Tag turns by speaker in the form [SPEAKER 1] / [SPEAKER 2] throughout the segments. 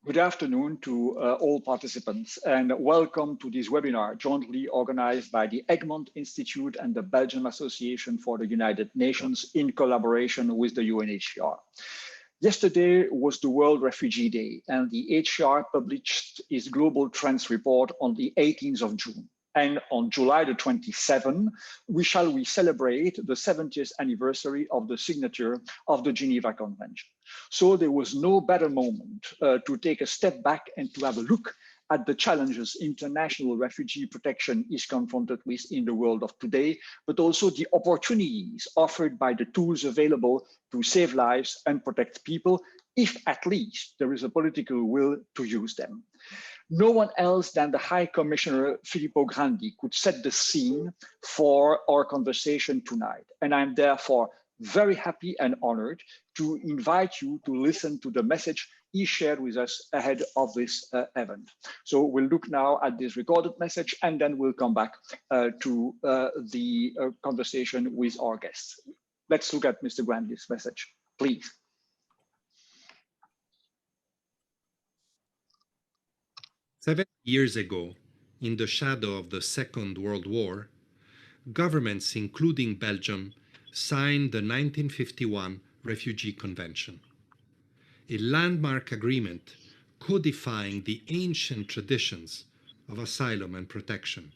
[SPEAKER 1] Good afternoon to all participants and welcome to this webinar jointly organized by the Egmont Institute and the Belgian Association for the United Nations in collaboration with the UNHCR. Yesterday was the World Refugee Day and the HCR published its Global Trends Report on the 18th of June. And on July the 27th, we celebrate the 70th anniversary of the signature of the Geneva Convention. So there was no better moment to take a step back and to have a look at the challenges international refugee protection is confronted with in the world of today, but also the opportunities offered by the tools available to save lives and protect people, if at least there is a political will to use them. No one else than the High Commissioner Filippo Grandi could set the scene for our conversation tonight. And I'm therefore very happy and honored to invite you to listen to the message he shared with us ahead of this event. So we'll look now at this recorded message and then we'll come back to the conversation with our guests. Let's look at Mr. Grandi's message, please.
[SPEAKER 2] "7 years ago, in the shadow of the Second World War, governments, including Belgium, signed the 1951 Refugee Convention, a landmark agreement codifying the ancient traditions of asylum and protection.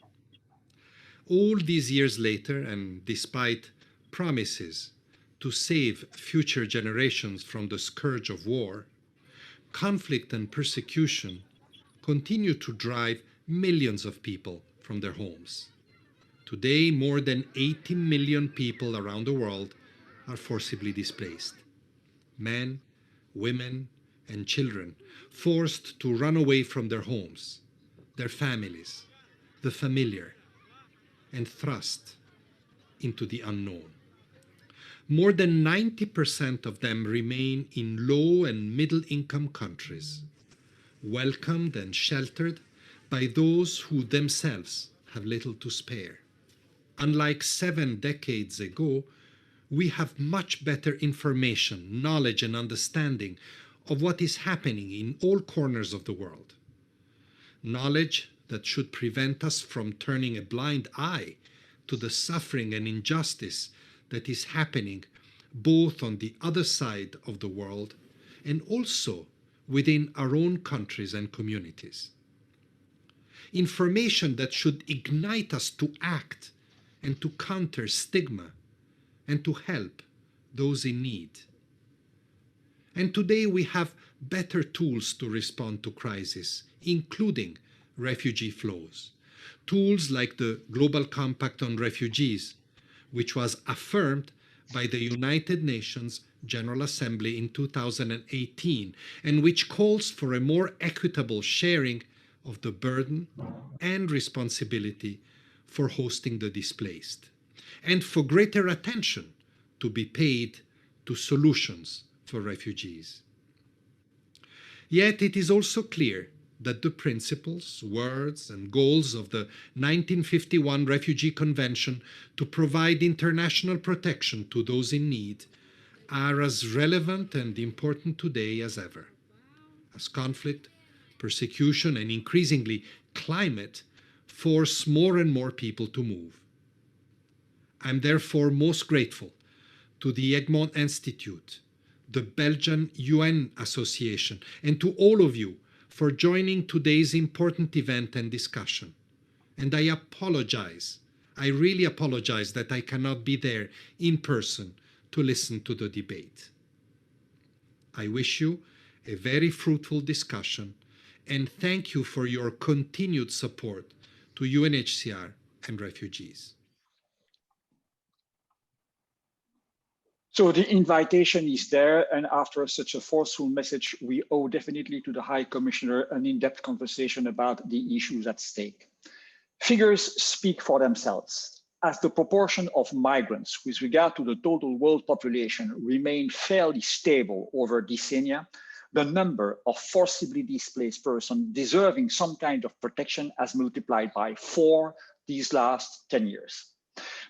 [SPEAKER 2] All these years later, and despite promises to save future generations from the scourge of war, conflict and persecution continue to drive millions of people from their homes. Today, more than 80 million people around the world are forcibly displaced. Men, women, and children forced to run away from their homes, their families, the familiar, and thrust into the unknown. More than 90% of them remain in low and middle-income countries, welcomed and sheltered by those who themselves have little to spare. Unlike 7 decades ago, we have much better information, knowledge, and understanding of what is happening in all corners of the world. Knowledge that should prevent us from turning a blind eye to the suffering and injustice that is happening both on the other side of the world and also within our own countries and communities. Information that should ignite us to act and to counter stigma and to help those in need. And today we have better tools to respond to crisis, including refugee flows. Tools like the Global Compact on Refugees, which was affirmed by the United Nations General Assembly in 2018, and which calls for a more equitable sharing of the burden and responsibility for hosting the displaced, and for greater attention to be paid to solutions for refugees. Yet it is also clear that the principles, words, and goals of the 1951 Refugee Convention to provide international protection to those in need are as relevant and important today as ever, as conflict, persecution, and increasingly climate force more and more people to move. I'm therefore most grateful to the Egmont Institute, the Belgian UN Association, and to all of you for joining today's important event and discussion. And I really apologize that I cannot be there in person to listen to the debate. I wish you a very fruitful discussion and thank you for your continued support to UNHCR and refugees.
[SPEAKER 1] So the invitation is there, and after such a forceful message, we owe definitely to the High Commissioner an in-depth conversation about the issues at stake. Figures speak for themselves. As the proportion of migrants with regard to the total world population remained fairly stable over decennia, the number of forcibly displaced persons deserving some kind of protection has multiplied by 4 these last 10 years.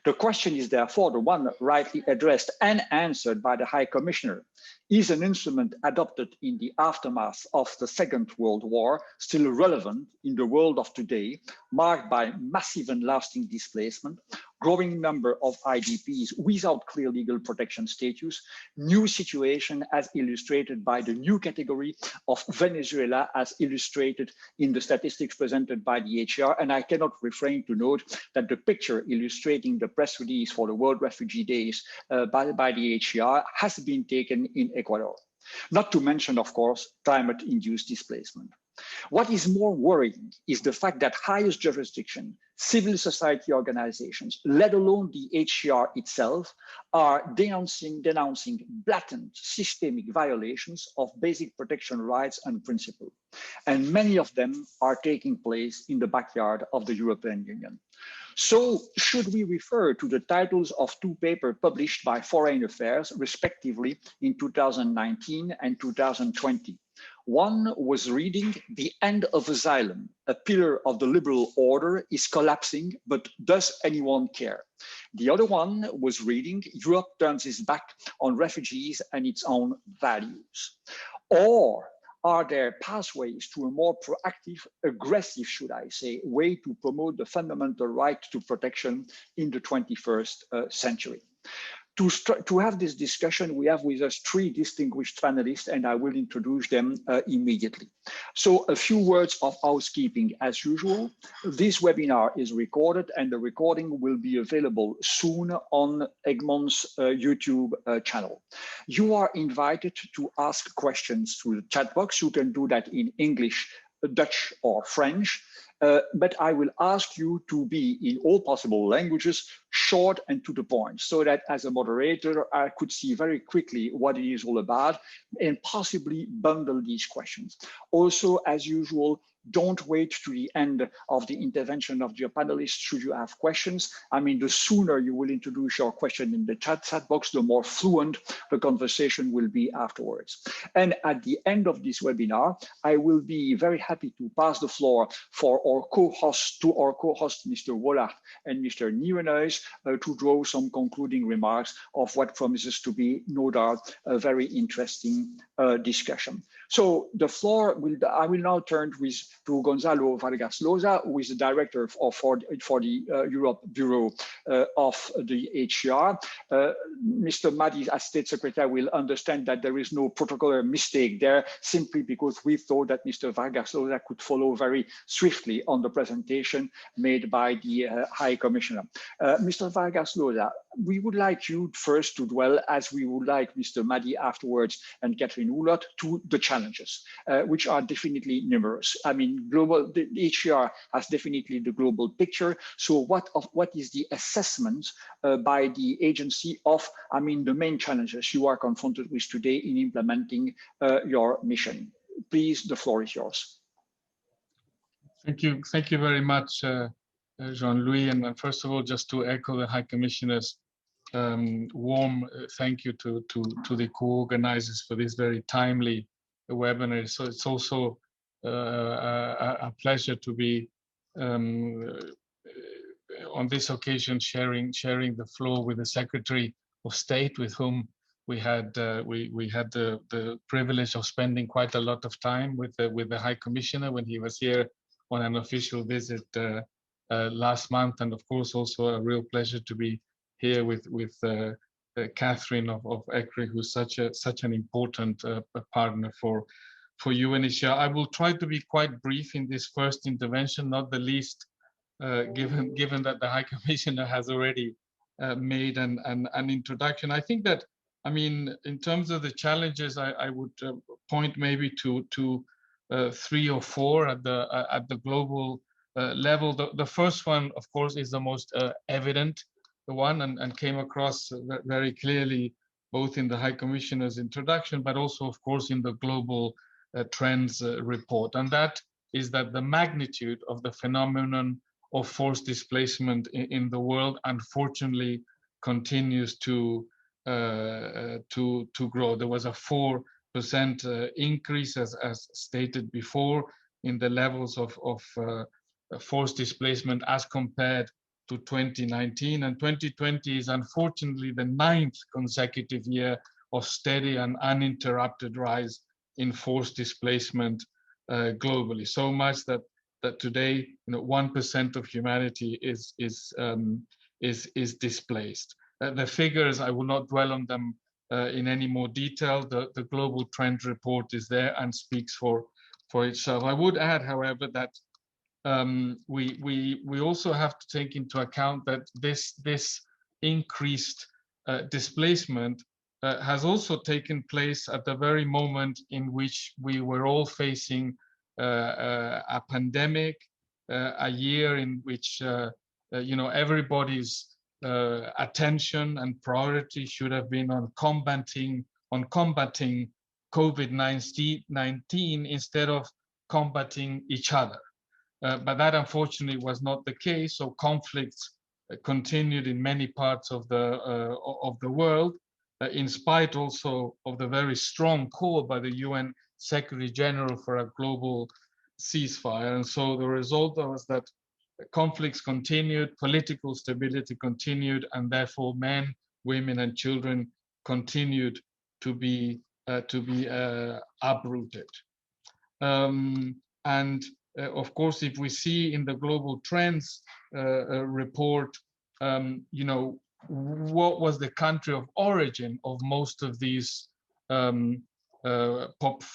[SPEAKER 1] The question is therefore the one rightly addressed and answered by the High Commissioner. Is an instrument adopted in the aftermath of the Second World War still relevant in the world of today, marked by massive and lasting displacement, growing number of IDPs without clear legal protection status, new situation as illustrated by the new category of Venezuela as illustrated in the statistics presented by the HCR. And I cannot refrain to note that the picture illustrating the press release for the World Refugee Days by the HCR has been taken in Ecuador. Not to mention, of course, climate-induced displacement. What is more worrying is the fact that highest jurisdiction, civil society organizations, let alone the HCR itself, are denouncing blatant systemic violations of basic protection rights and principles. And many of them are taking place in the backyard of the European Union. So should we refer to the titles of two papers published by Foreign Affairs, respectively, in 2019 and 2020? One was reading "The End of Asylum, a pillar of the liberal order is collapsing, but does anyone care?" The other one was reading "Europe turns its back on refugees and its own values." Or are there pathways to a more proactive, aggressive, should I say, way to promote the fundamental right to protection in the 21st century? To have this discussion, we have with us three distinguished panelists, and I will introduce them immediately. So a few words of housekeeping as usual. This webinar is recorded, and the recording will be available soon on Egmont's YouTube channel. You are invited to ask questions through the chat box. You can do that in English, Dutch, or French. But I will ask you to be in all possible languages, short and to the point, so that as a moderator, I could see very quickly what it is all about and possibly bundle these questions. Also, as usual, don't wait to the end of the intervention of your panelists should you have questions. I mean, the sooner you will introduce your question in the chat box, the more fluent the conversation will be afterwards. And at the end of this webinar, I will be very happy to pass the floor for our co-hosts, Mr. Wollard and Mr. Nieuwenhuis, to draw some concluding remarks of what promises to be, no doubt, a very interesting discussion. So the floor I will now turn to Gonzalo Vargas Llosa, who is the director for the Europe Bureau of the HCR. Mr. Mahdi, as State Secretary, will understand that there is no protocolar mistake there, simply because we thought that Mr. Vargas Llosa could follow very swiftly on the presentation made by the High Commissioner. Mr. Vargas Llosa, we would like you first to dwell, as we would like Mr. Mahdi afterwards and Catherine Hulot, to the challenges, which are definitely numerous. I mean, the HCR has definitely the global picture. So what is the assessment by the agency of, I mean, the main challenges you are confronted with today in implementing your mission? Please, the floor is yours.
[SPEAKER 3] Thank you very much, Jean-Louis. And first of all, just to echo the High Commissioner's warm thank you to the co-organizers for this very timely webinar. So it's also a pleasure to be on this occasion sharing the floor with the Secretary of State, with whom we had the privilege of spending quite a lot of time with the High Commissioner when he was here on an official visit last month, and of course also a real pleasure to be here with Catherine of ECRI, who's such an important partner for UNHCR. I will try to be quite brief in this first intervention, not the least given that the High Commissioner has already made an introduction. I think that, I mean, in terms of the challenges, I would point maybe to 3 or 4 at the global level. The first one, of course, is the most evident one and came across very clearly both in the High Commissioner's introduction, but also, of course, in the global trends report. And that is that the magnitude of the phenomenon of forced displacement in the world, unfortunately, continues to grow. There was a 4% increase, as stated before, in the levels of forced displacement as compared to 2019, and 2020 is unfortunately the 9th consecutive year of steady and uninterrupted rise in forced displacement globally. So much that today, 1% of humanity is displaced. The figures, I will not dwell on them in any more detail. The global trend report is there and speaks for itself. I would add, however, that we also have to take into account that this increased displacement has also taken place at the very moment in which we were all facing a pandemic, a year in which everybody's attention and priority should have been on combating COVID-19 instead of combating each other. But that unfortunately was not the case. So conflicts continued in many parts of the world, in spite also of the very strong call by the UN Secretary General for a global ceasefire. And so the result was that conflicts continued, political stability continued, and therefore men, women, and children continued to be uprooted. Of course, if we see in the global trends report, what was the country of origin of most of these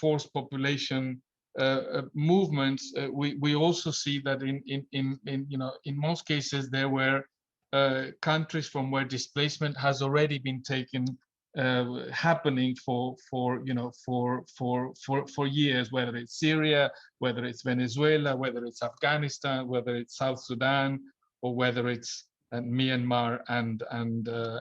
[SPEAKER 3] forced population movements, we also see that in most cases there were countries from where displacement has already been happening for years, whether it's Syria, whether it's Venezuela, whether it's Afghanistan, whether it's South Sudan, or whether it's Myanmar and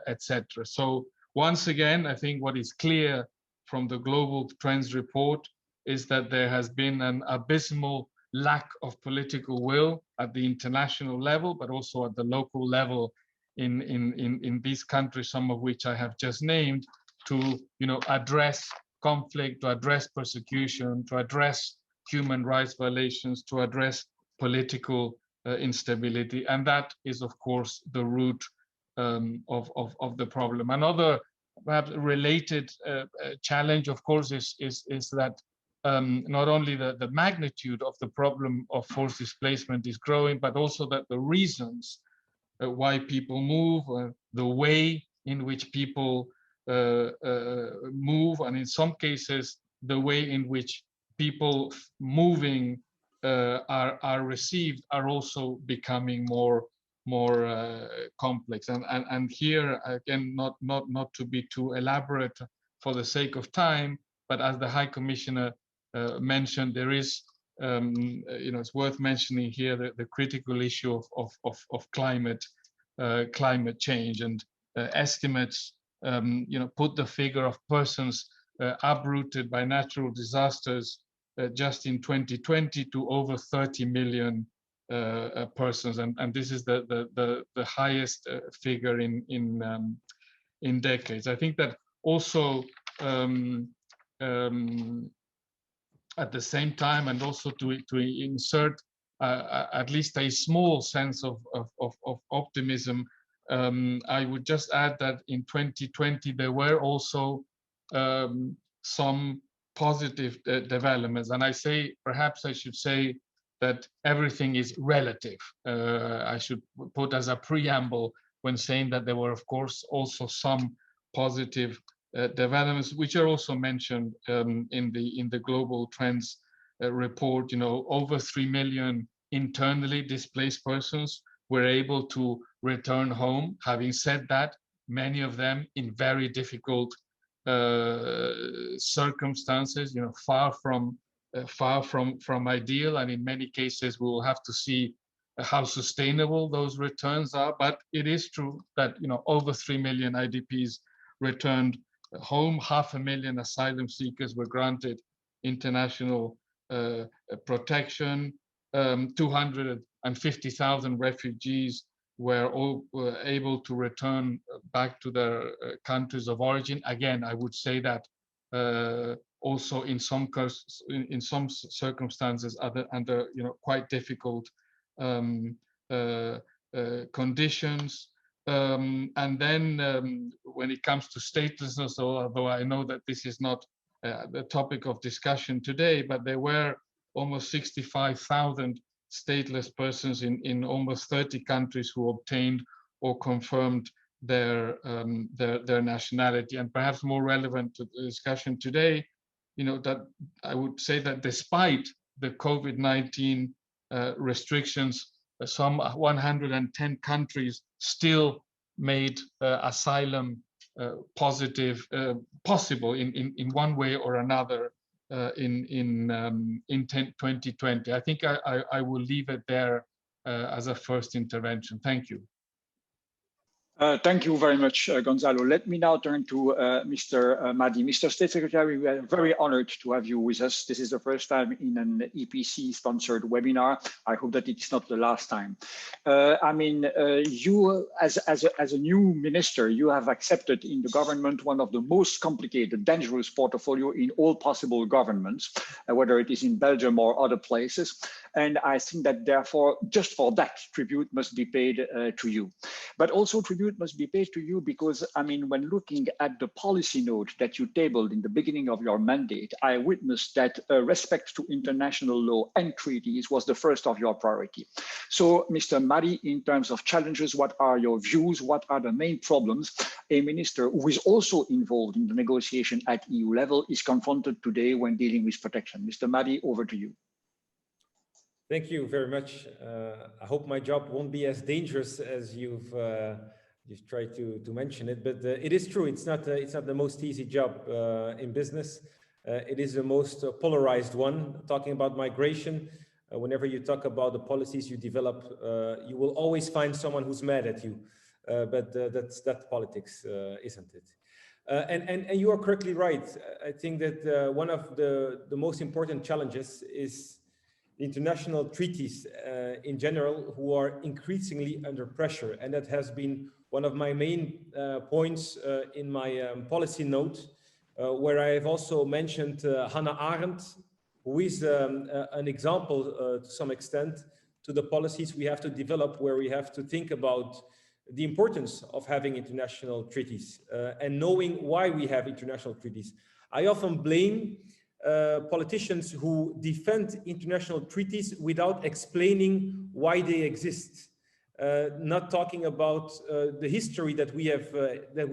[SPEAKER 3] etc. So once again, I think what is clear from the Global Trends report is that there has been an abysmal lack of political will at the international level, but also at the local level in these countries, some of which I have just named, to address conflict, to address persecution, to address human rights violations, to address political instability. And that is, of course, the root of the problem. Another perhaps related challenge, of course, is that not only the magnitude of the problem of forced displacement is growing, but also that the reasons why people move, the way in which people move, and in some cases, the way in which people moving are received are also becoming more complex. And here, again, not to be too elaborate for the sake of time, but as the High Commissioner mentioned, there is, it's worth mentioning here the critical issue of climate change, and estimates, put the figure of persons uprooted by natural disasters just in 2020 to over 30 million persons, and this is the highest figure in decades. I think that also at the same time, and also to insert at least a small sense of optimism, I would just add that in 2020 there were also some positive developments, and perhaps I should say that everything is relative. I should put as a preamble when saying that there were, of course, also some positive developments, which are also mentioned in the Global Trends report. Over 3 million internally displaced persons were able to return home. Having said that, many of them in very difficult circumstances, far from ideal, and in many cases we will have to see how sustainable those returns are. But it is true that over 3 million IDPs returned home, 500,000 asylum seekers were granted international protection, 250,000 refugees were able to return back to their countries of origin. Again, I would say that also in some circumstances under quite difficult conditions. And then when it comes to statelessness, although I know that this is not the topic of discussion today, but there were almost 65,000 stateless persons in almost 30 countries who obtained or confirmed their nationality. And perhaps more relevant to the discussion today, that I would say that despite the COVID-19 restrictions, some 110 countries still made asylum possible in one way or another in 2020. I think I will leave it there as a first intervention. Thank you.
[SPEAKER 1] Thank you very much, Gonzalo. Let me now turn to Mr. Mahdi. Mr. State Secretary, we are very honored to have you with us. This is the first time in an EPC-sponsored webinar. I hope that it's not the last time. You, as a new minister, you have accepted in the government one of the most complicated, dangerous portfolio in all possible governments, whether it is in Belgium or other places. And I think that therefore, just for that, tribute must be paid to you. But also tribute must be paid to you because, when looking at the policy note that you tabled in the beginning of your mandate, I witnessed that respect to international law and treaties was the first of your priority. So, Mr. Mahdi, in terms of challenges, what are your views? What are the main problems a minister who is also involved in the negotiation at EU level is confronted today when dealing with protection? Mr. Mahdi, over to you.
[SPEAKER 4] Thank you very much. I hope my job won't be as dangerous as you've tried to mention it, but it is true. It's not the most easy job in business. It is the most polarized one. Talking about migration, whenever you talk about the policies you develop, you will always find someone who's mad at you. But that's politics, isn't it? And you are correctly right. I think that one of the most important challenges is international treaties in general, who are increasingly under pressure. And that has been one of my main points in my policy note, where I have also mentioned Hannah Arendt, who is an example to some extent to the policies we have to develop, where we have to think about the importance of having international treaties and knowing why we have international treaties. I often blame politicians who defend international treaties without explaining why they exist, not talking about the history that we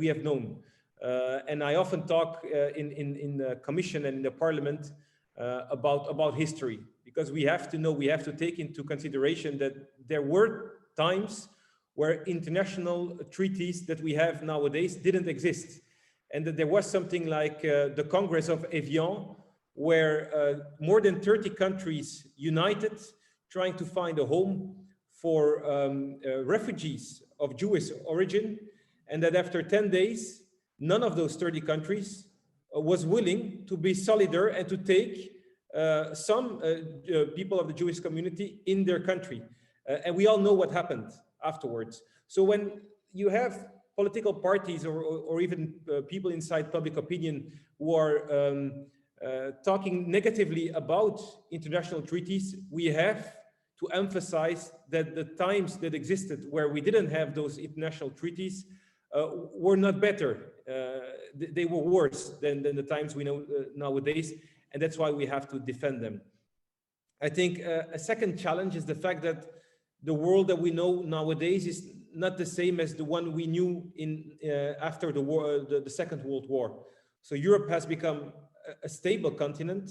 [SPEAKER 4] have known. And I often talk in the Commission and in the Parliament about history, because we have to know, we have to take into consideration that there were times where international treaties that we have nowadays didn't exist, and that there was something like the Congress of Evian, where more than 30 countries united, trying to find a home for refugees of Jewish origin, and that after 10 days, none of those 30 countries was willing to be solidar and to take some people of the Jewish community in their country. And we all know what happened afterwards. So when you have political parties or even people inside public opinion who are talking negatively about international treaties, we have to emphasize that the times that existed where we didn't have those international treaties were not better. They were worse than the times we know nowadays, and that's why we have to defend them. I think a second challenge is the fact that the world that we know nowadays is not the same as the one we knew after the war, the Second World War. So Europe has become a stable continent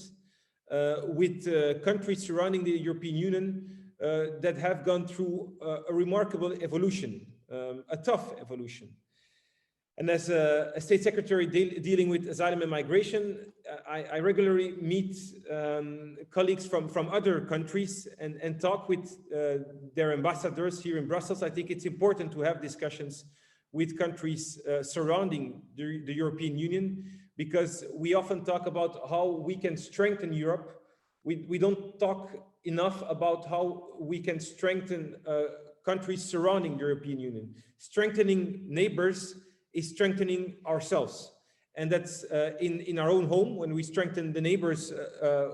[SPEAKER 4] with countries surrounding the European Union that have gone through a remarkable evolution, a tough evolution. And as a state secretary dealing with asylum and migration, I regularly meet colleagues from other countries and talk with their ambassadors here in Brussels. I think it's important to have discussions with countries surrounding the European Union, because we often talk about how we can strengthen Europe. We don't talk enough about how we can strengthen countries surrounding the European Union. Strengthening neighbors is strengthening ourselves. And that's in our own home, when we strengthen the neighbors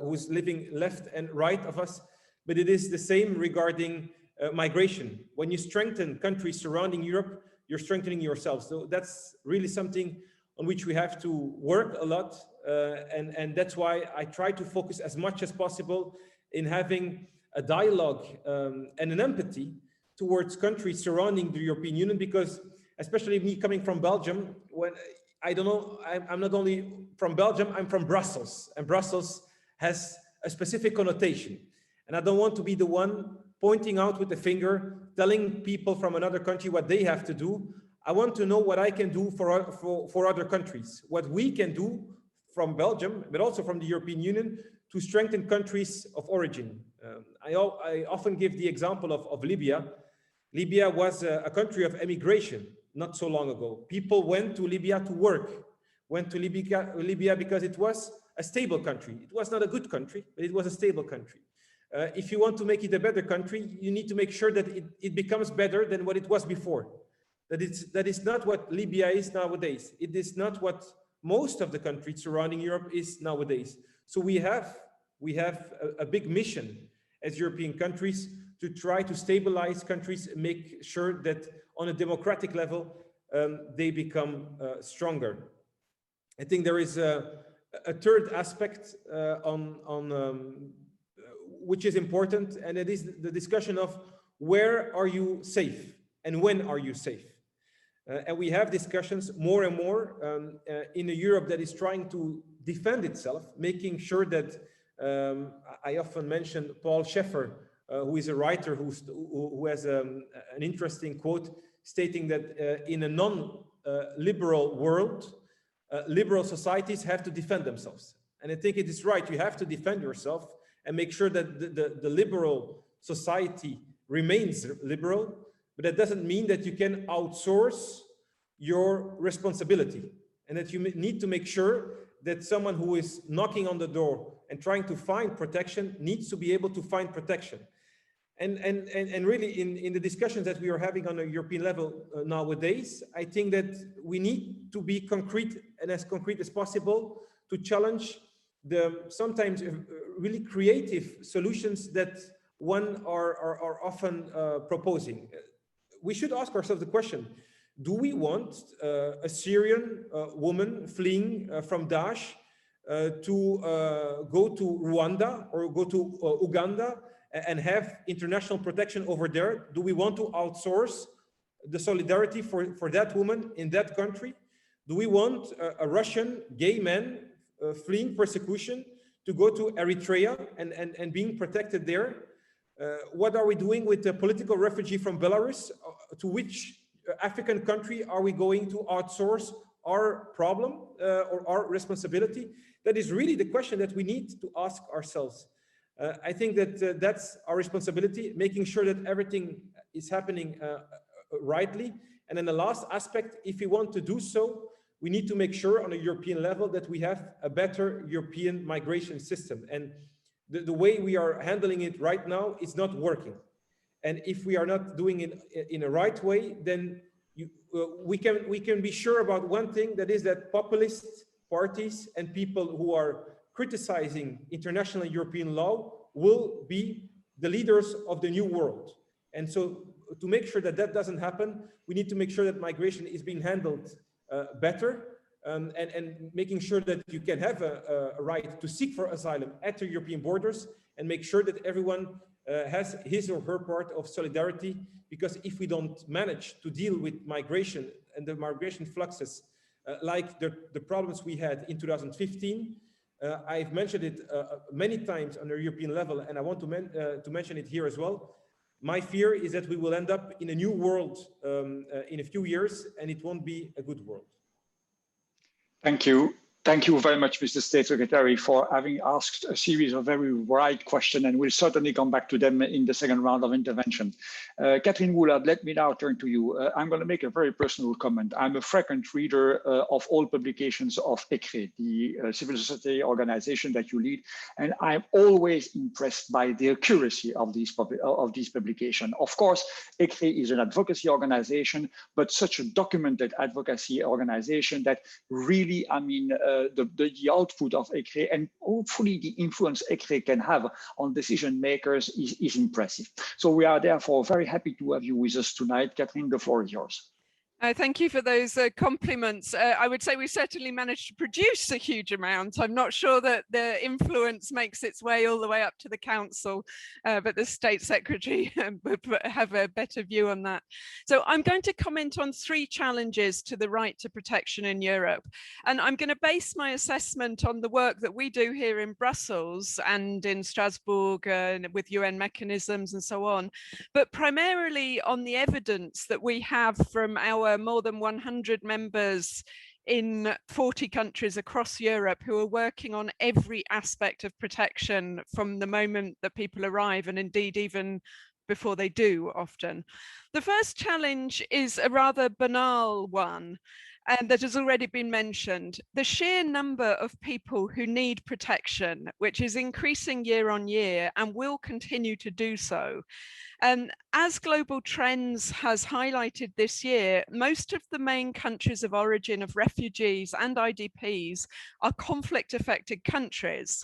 [SPEAKER 4] who's living left and right of us. But it is the same regarding migration. When you strengthen countries surrounding Europe, you're strengthening yourself. So that's really something on which we have to work a lot. And that's why I try to focus as much as possible in having a dialogue and an empathy towards countries surrounding the European Union, because especially me coming from Belgium, when I don't know, I'm not only from Belgium, I'm from Brussels, and Brussels has a specific connotation. And I don't want to be the one pointing out with the finger, telling people from another country what they have to do. I want to know what I can do for other countries, what we can do from Belgium, but also from the European Union to strengthen countries of origin. I often give the example of Libya. Libya was a country of emigration not so long ago. People went to Libya to work, went to Libya because it was a stable country. It was not a good country, but it was a stable country. If you want to make it a better country, you need to make sure that it becomes better than what it was before. That is not what Libya is nowadays. It is not what most of the countries surrounding Europe is nowadays. So we have a big mission as European countries to try to stabilize countries and make sure that on a democratic level, they become stronger. I think there is a third aspect which is important, and it is the discussion of where are you safe and when are you safe? And we have discussions more and more in a Europe that is trying to defend itself, making sure that I often mention Paul Scheffer, who is a writer who has an interesting quote stating that in a non-liberal world, liberal societies have to defend themselves. And I think it is right. You have to defend yourself and make sure that the liberal society remains liberal, but that doesn't mean that you can outsource your responsibility, and that you need to make sure that someone who is knocking on the door and trying to find protection needs to be able to find protection. And really in the discussions that we are having on a European level nowadays, I think that we need to be concrete and as concrete as possible to challenge the sometimes really creative solutions that one are often proposing. We should ask ourselves the question, do we want a Syrian woman fleeing from Daesh to go to Rwanda or go to Uganda and have international protection over there? Do we want to outsource the solidarity for that woman in that country? Do we want a Russian gay man fleeing persecution to go to Eritrea and being protected there? What are we doing with the political refugee from Belarus? To which African country are we going to outsource our problem or our responsibility? That is really the question that we need to ask ourselves. I think that that's our responsibility, making sure that everything is happening rightly. And then the last aspect, if we want to do so, we need to make sure on a European level that we have a better European migration system. And the way we are handling it right now is not working. And if we are not doing it in a right way, then we can be sure about one thing, that is that populist parties and people who are criticizing international and European law will be the leaders of the new world. And so to make sure that that doesn't happen, we need to make sure that migration is being handled better, and making sure that you can have a right to seek for asylum at the European borders, and make sure that everyone has his or her part of solidarity. Because if we don't manage to deal with migration and the migration fluxes like the problems we had in 2015, I've mentioned it many times on a European level, and I want to mention it here as well. My fear is that we will end up in a new world in a few years, and it won't be a good world.
[SPEAKER 1] Thank you. Thank you very much, Mr. State Secretary, for having asked a series of very right questions, and we'll certainly come back to them in the second round of intervention. Catherine Woolard, let me now turn to you. I'm going to make a very personal comment. I'm a frequent reader of all publications of ECRE, the civil society organization that you lead, and I'm always impressed by the accuracy of these publications. Of course, ECRE is an advocacy organization, but such a documented advocacy organization that really, I mean, the output of ECRE and hopefully the influence ECRE can have on decision makers is impressive. So we are therefore very happy to have you with us tonight. Catherine, the floor is yours.
[SPEAKER 5] Thank you for those compliments. I would say we certainly managed to produce a huge amount. I'm not sure that the influence makes its way all the way up to the council, but the state secretary would have a better view on that. So I'm going to comment on 3 challenges to the right to protection in Europe. And I'm going to base my assessment on the work that we do here in Brussels and in Strasbourg with UN mechanisms and so on, but primarily on the evidence that we have from our more than 100 members in 40 countries across Europe who are working on every aspect of protection from the moment that people arrive, and indeed even before they do often. The first challenge is a rather banal one, and that has already been mentioned. The sheer number of people who need protection, which is increasing year on year and will continue to do so. As Global Trends has highlighted this year, most of the main countries of origin of refugees and IDPs are conflict-affected countries.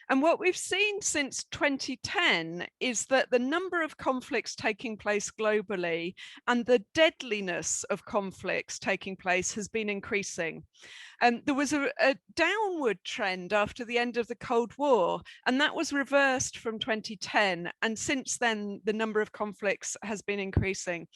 [SPEAKER 5] And what we've seen since 2010 is that the number of conflicts taking place globally and the deadliness of conflicts taking place has been increasing. There was a downward trend after the end of the Cold War, and that was reversed from 2010. And since then, the number of conflicts has been increasing.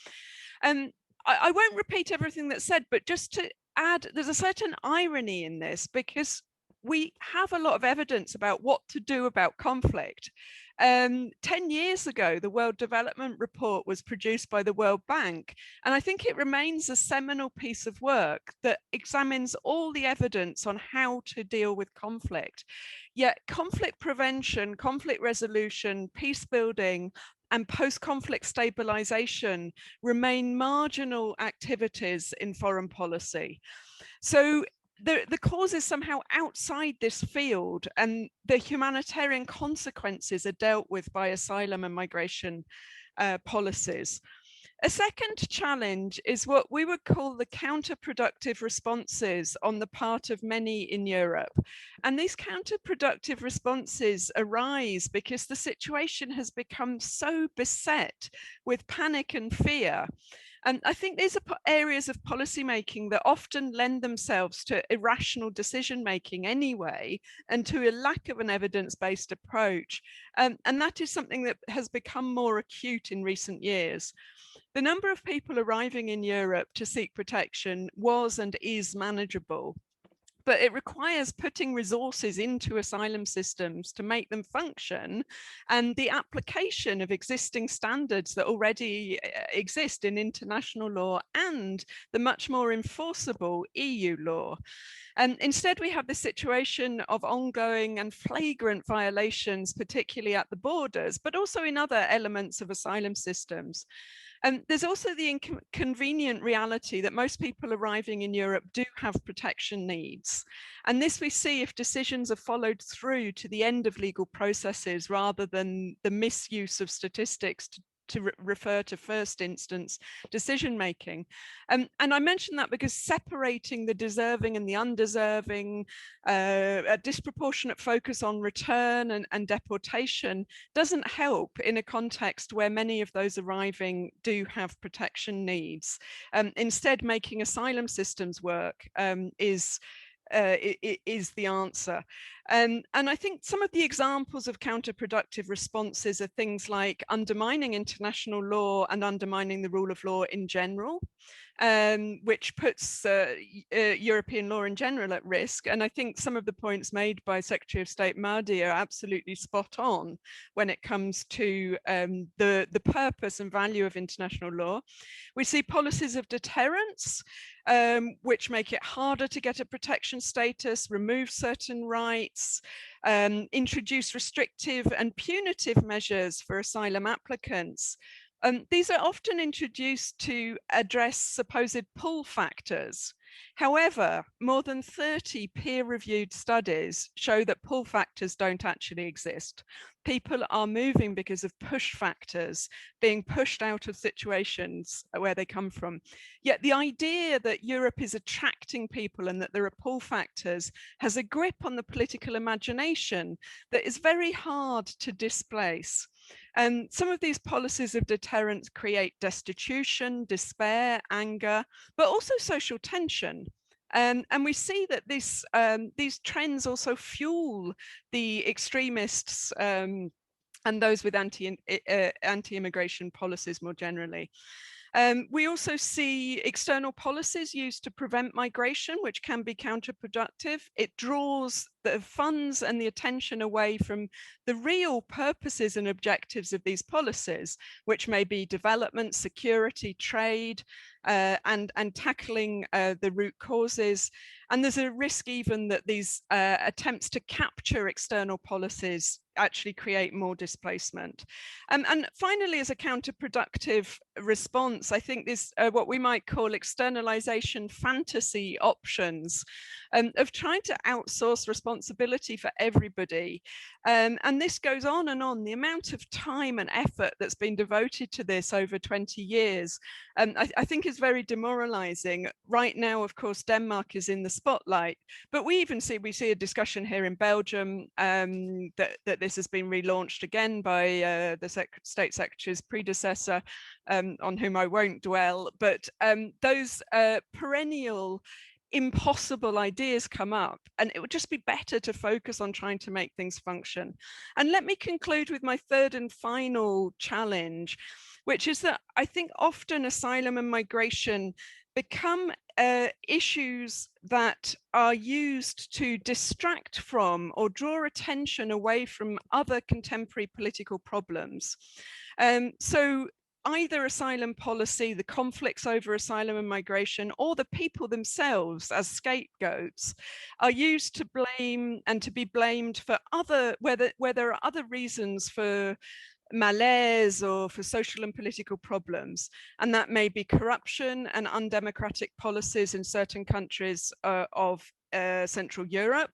[SPEAKER 5] I won't repeat everything that's said, but just to add, there's a certain irony in this, because we have a lot of evidence about what to do about conflict. 10 years ago, the World Development Report was produced by the World Bank, and I think it remains a seminal piece of work that examines all the evidence on how to deal with conflict. Yet conflict prevention, conflict resolution, peace building, and post-conflict stabilization remain marginal activities in foreign policy. So the cause is somehow outside this field, and the humanitarian consequences are dealt with by asylum and migration policies. A second challenge is what we would call the counterproductive responses on the part of many in Europe. And these counterproductive responses arise because the situation has become so beset with panic and fear. And I think these are areas of policymaking that often lend themselves to irrational decision-making anyway, and to a lack of an evidence-based approach. And that is something that has become more acute in recent years. The number of people arriving in Europe to seek protection was and is manageable, but it requires putting resources into asylum systems to make them function, and the application of existing standards that already exist in international law and the much more enforceable EU law. And instead, we have the situation of ongoing and flagrant violations, particularly at the borders, but also in other elements of asylum systems. And there's also the inconvenient reality that most people arriving in Europe do have protection needs. And this we see if decisions are followed through to the end of legal processes, rather than the misuse of statistics to refer to first instance decision making. And I mention that because separating the deserving and the undeserving, a disproportionate focus on return and deportation doesn't help in a context where many of those arriving do have protection needs. Instead, making asylum systems work is the answer. And I think some of the examples of counterproductive responses are things like undermining international law and undermining the rule of law in general, which puts European law in general at risk. And I think some of the points made by Secretary of State Mahdi are absolutely spot on when it comes to the purpose and value of international law. We see policies of deterrence, which make it harder to get a protection status, remove certain rights, introduce restrictive and punitive measures for asylum applicants. These are often introduced to address supposed pull factors. However, more than 30 peer-reviewed studies show that pull factors don't actually exist. People are moving because of push factors, being pushed out of situations where they come from. Yet the idea that Europe is attracting people and that there are pull factors has a grip on the political imagination that is very hard to displace. Some of these policies of deterrence create destitution, despair, anger, but also social tension. And we see that these trends also fuel the extremists and those with anti-immigration policies more generally. We also see external policies used to prevent migration, which can be counterproductive. It draws the funds and the attention away from the real purposes and objectives of these policies, which may be development, security, trade, and tackling the root causes. And there's a risk even that these attempts to capture external policies actually create more displacement. And finally, as a counterproductive response, I think this what we might call externalization fantasy options of trying to outsource responsibility for everybody. And this goes on and on. The amount of time and effort that's been devoted to this over 20 years, I think is very demoralizing. Right now, of course, Denmark is in the spotlight, but we see a discussion here in Belgium that this has been relaunched again by the State Secretary's predecessor, on whom I won't dwell, but those perennial impossible ideas come up, and it would just be better to focus on trying to make things function. And let me conclude with my third and final challenge, which is that I think often asylum and migration become issues that are used to distract from or draw attention away from other contemporary political problems. So either asylum policy, the conflicts over asylum and migration, or the people themselves as scapegoats are used to blame and to be blamed for other, where there are other reasons for malaise or for social and political problems. And that may be corruption and undemocratic policies in certain countries of Central Europe,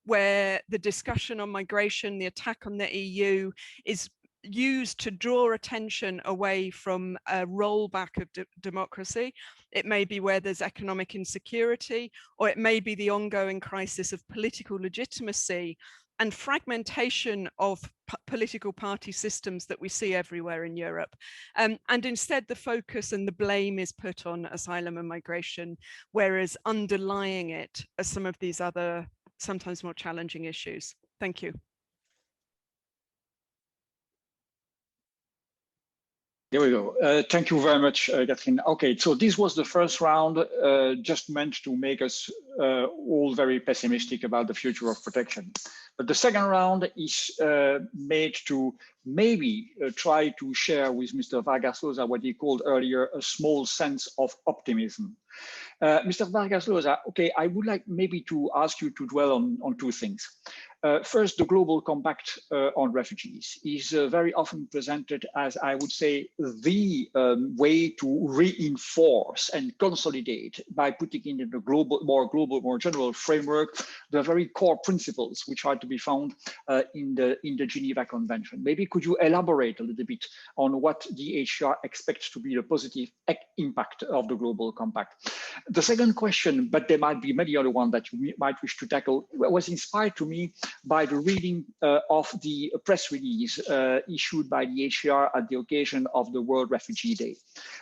[SPEAKER 5] where the discussion on migration, the attack on the EU is used to draw attention away from a rollback of democracy. It may be where there's economic insecurity, or it may be the ongoing crisis of political legitimacy and fragmentation of political party systems that we see everywhere in Europe. And instead the focus and the blame is put on asylum and migration, whereas underlying it are some of these other, sometimes more challenging issues. Thank you.
[SPEAKER 1] There we go. Thank you very much, Catherine. Okay, so this was the first round, just meant to make us all very pessimistic about the future of protection. But the second round is made to maybe try to share with Mr. Vargas Llosa what he called earlier a small sense of optimism. Mr. Vargas Llosa, okay, I would like maybe to ask you to dwell on two things. First, the Global Compact on Refugees is very often presented as, I would say, the way to reinforce and consolidate by putting in a more general framework, the very core principles which are to be found in the Geneva Convention. Maybe could you elaborate a little bit on what the UNHCR expects to be the positive impact of the Global Compact? The second question, but there might be many other ones that you might wish to tackle, was inspired to me by the reading of the press release issued by the UNHCR at the occasion of the World Refugee Day.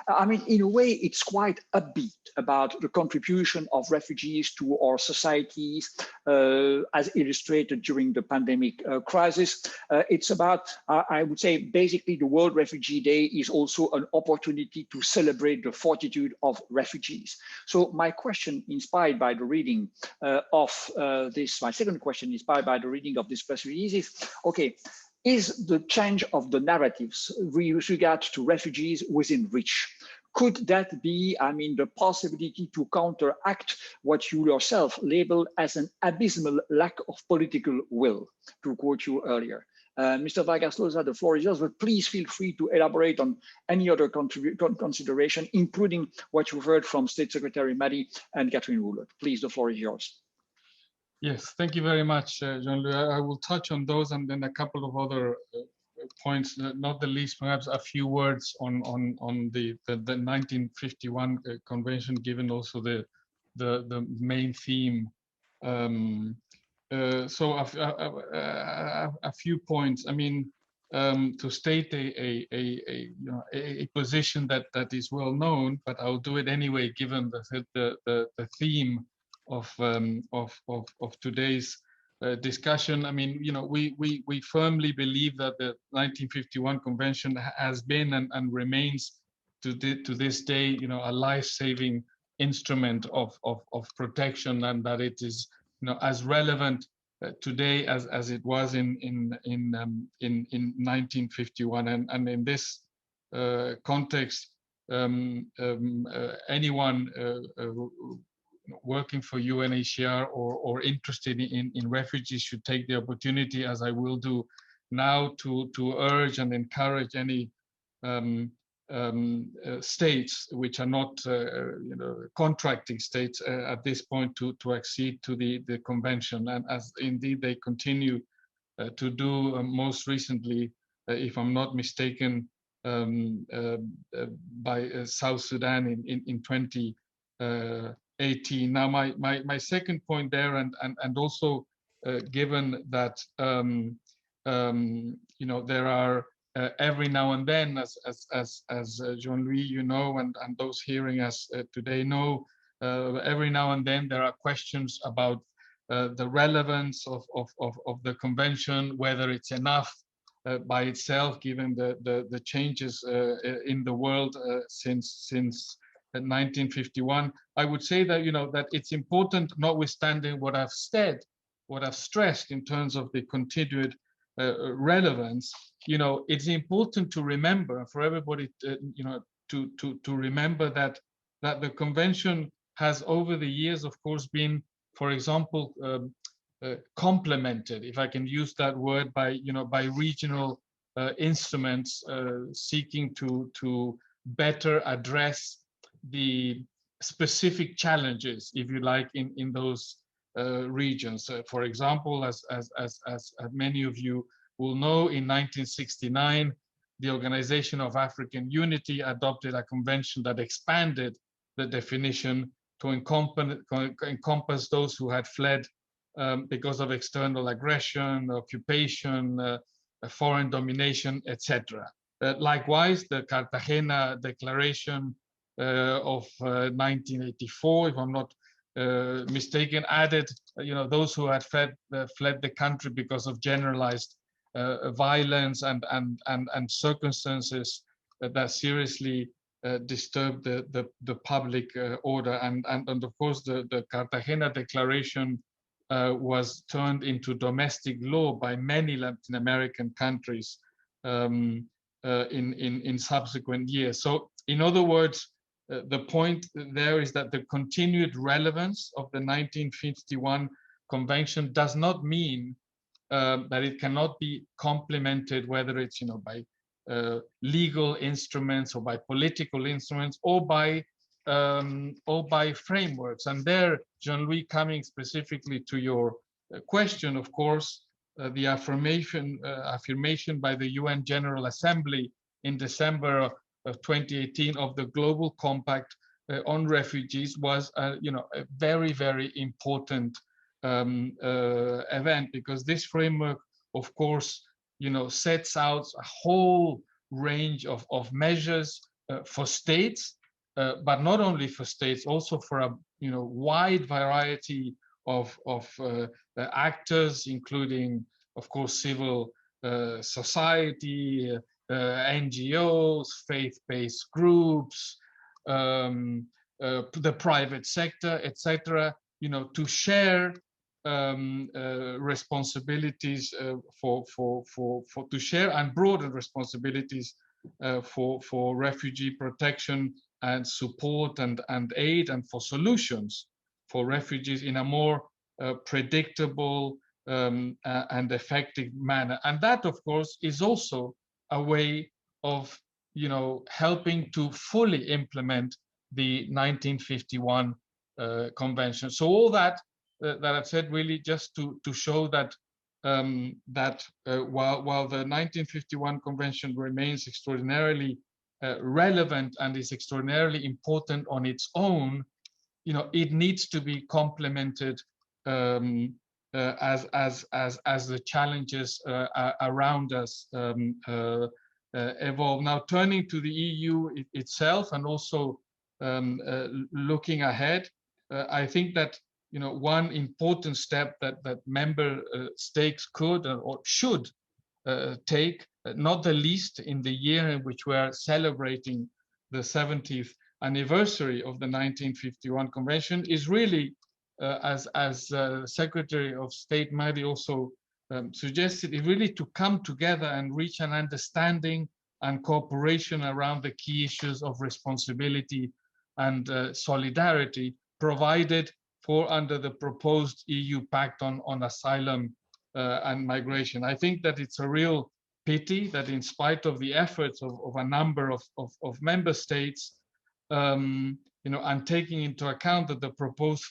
[SPEAKER 1] I mean, in a way, it's quite upbeat about the contribution of refugees to our societies, as illustrated during the pandemic crisis. It's about, I would say, basically the World Refugee Day is also an opportunity to celebrate the fortitude of refugees. So my question, inspired by the reading of this, my second question, inspired by the reading of this press release is, okay, is the change of the narratives with regard to refugees within reach? Could that be, I mean, the possibility to counteract what you yourself labeled as an abysmal lack of political will, to quote you earlier? Mr. Vargas Llosa, the floor is yours, but please feel free to elaborate on any other consideration, including what you've heard from State Secretary Maddy and Catherine Woolard. Please, the floor is yours.
[SPEAKER 3] Yes, thank you very much, Jean-Louis. I will touch on those and then a couple of other points, not the least, perhaps a few words on the 1951 convention, given also the main theme. So a few points. I mean, to state a position that is well known, but I'll do it anyway, given the theme of today's discussion. I mean, we firmly believe that the 1951 convention has been and remains to this day, a life-saving instrument of protection, and that it is, as relevant today as it was in 1951. And in this context, anyone working for UNHCR or interested in refugees should take the opportunity, as I will do now, to urge and encourage any states which are not contracting states at this point to accede to the convention, and as indeed they continue to do, most recently, if I'm not mistaken, by South Sudan in 2018. Now my second point there, and also given that there are every now and then, as Jean-Louis, and those hearing us today know, every now and then there are questions about the relevance of the convention, whether it's enough by itself, given the changes in the world since 1951. I would say that that it's important, notwithstanding what I've said, what I've stressed in terms of the continued relevance. It's important to remember, for everybody, to remember that the convention has, over the years, of course, been, for example, complemented, if I can use that word, by regional instruments seeking to better address the specific challenges, if you like, in those regions. For example, as many of you will know, in 1969, the Organization of African Unity adopted a convention that expanded the definition to encompass those who had fled because of external aggression, occupation, foreign domination, etc. Likewise, the Cartagena Declaration of 1984, if I'm not mistaken, added, those who had fled the country because of generalized violence and circumstances that seriously disturbed the public order. And of course, the Cartagena Declaration was turned into domestic law by many Latin American countries in subsequent years. So, in other words, the point there is that the continued relevance of the 1951 convention does not mean that it cannot be complemented, whether it's by legal instruments or by political instruments or by frameworks. And there, Jean-Louis, coming specifically to your question, of course, the affirmation by the UN General Assembly in December of 2018 of the Global Compact on Refugees was a very, very important event, because this framework, of course, sets out a whole range of measures for states, but not only for states, also for a wide variety of actors, including, of course, civil society, NGOs, faith-based groups, the private sector, etc. To share responsibilities to share and broaden responsibilities for refugee protection and support and aid, and for solutions for refugees in a more predictable and effective manner. And that, of course, is also a way of helping to fully implement the 1951 convention. So all that that I've said really just to show that while the 1951 Convention remains extraordinarily relevant and is extraordinarily important on its own, it needs to be complemented as the challenges around us evolve. Now, turning to the EU itself and also looking ahead, I think that one important step that member states could or should take, not the least in the year in which we are celebrating the 70th anniversary of the 1951 Convention, is really, as Secretary of State Madi also suggested, is really to come together and reach an understanding and cooperation around the key issues of responsibility and solidarity provided for under the proposed EU Pact on Asylum and Migration. I think that it's a real pity that in spite of the efforts of a number of member states, and taking into account that the proposed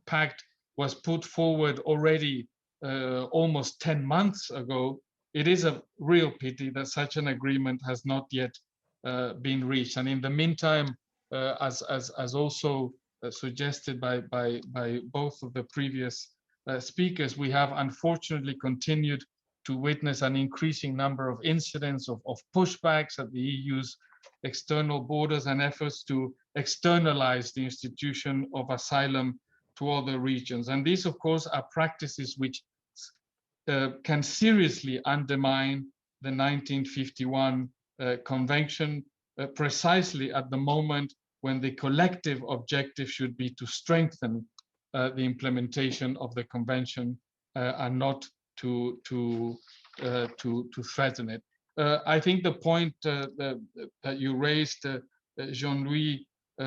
[SPEAKER 3] pact was put forward already almost 10 months ago, it is a real pity that such an agreement has not yet been reached. And in the meantime, as also suggested by both of the previous speakers, we have unfortunately continued to witness an increasing number of incidents of pushbacks at the EU's external borders and efforts to externalize the institution of asylum to other regions. And these, of course, are practices which can seriously undermine the 1951 Convention, precisely at the moment when the collective objective should be to strengthen the implementation of the Convention and not to threaten it. I think the point that you raised, Jean-Louis,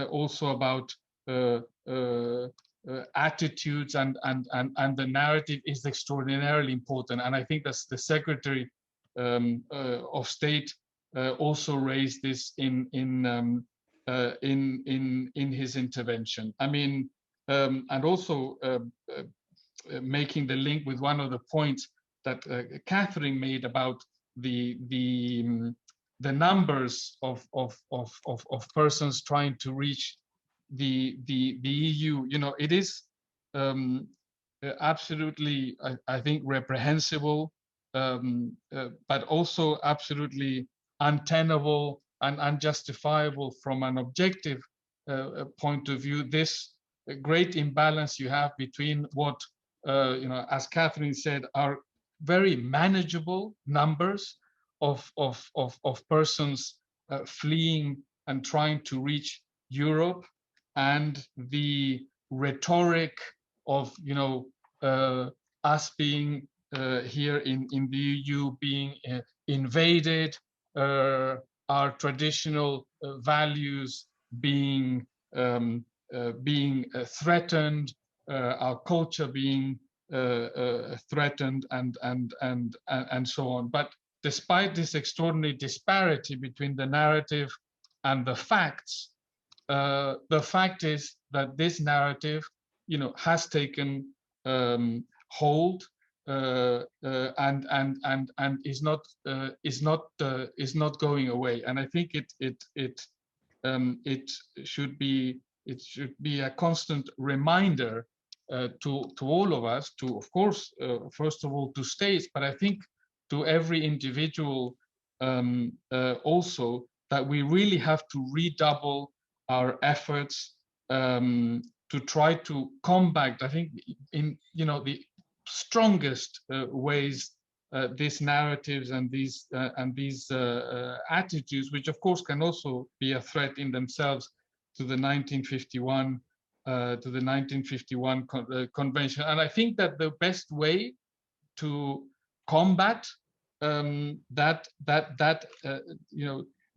[SPEAKER 3] also about attitudes and the narrative is extraordinarily important, and I think that's the Secretary of State also raised this in his intervention. I mean, and also making the link with one of the points that Catherine made about the numbers of persons trying to reach the EU. It is absolutely, I think, reprehensible, but also absolutely untenable and unjustifiable from an objective point of view. This great imbalance you have between what, as Catherine said, are very manageable numbers of persons fleeing and trying to reach Europe, and the rhetoric of us being here in the EU being invaded, our traditional values being threatened, our culture being threatened, and so on. But despite this extraordinary disparity between the narrative and the facts, the fact is that this narrative, has taken hold and is not going away. And I think it should be a constant reminder to all of us, to, of course, first of all to states, but I think to every individual also, that we really have to redouble our efforts to try to combat, I think, in the strongest ways, these narratives and these attitudes, which of course can also be a threat in themselves to the 1951 Convention. And I think that the best way to combat that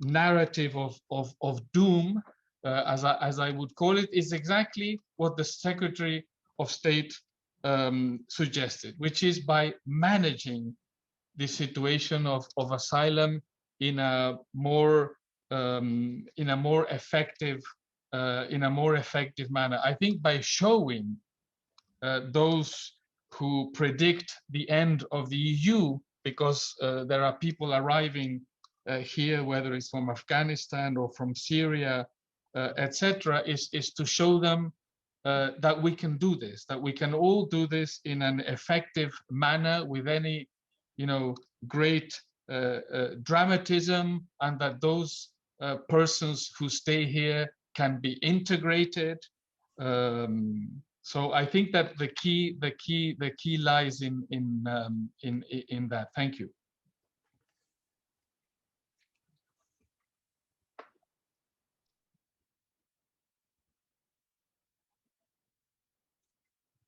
[SPEAKER 3] narrative of doom, as I would call it, is exactly what the Secretary of State suggested, which is by managing the situation of asylum in a more effective manner. I think by showing those who predict the end of the EU, because there are people arriving here, whether it's from Afghanistan or from Syria, etc., is to show them that we can do this, that we can all do this in an effective manner with any, great dramatism, and that those persons who stay here can be integrated. So I think that the key lies in that. Thank you.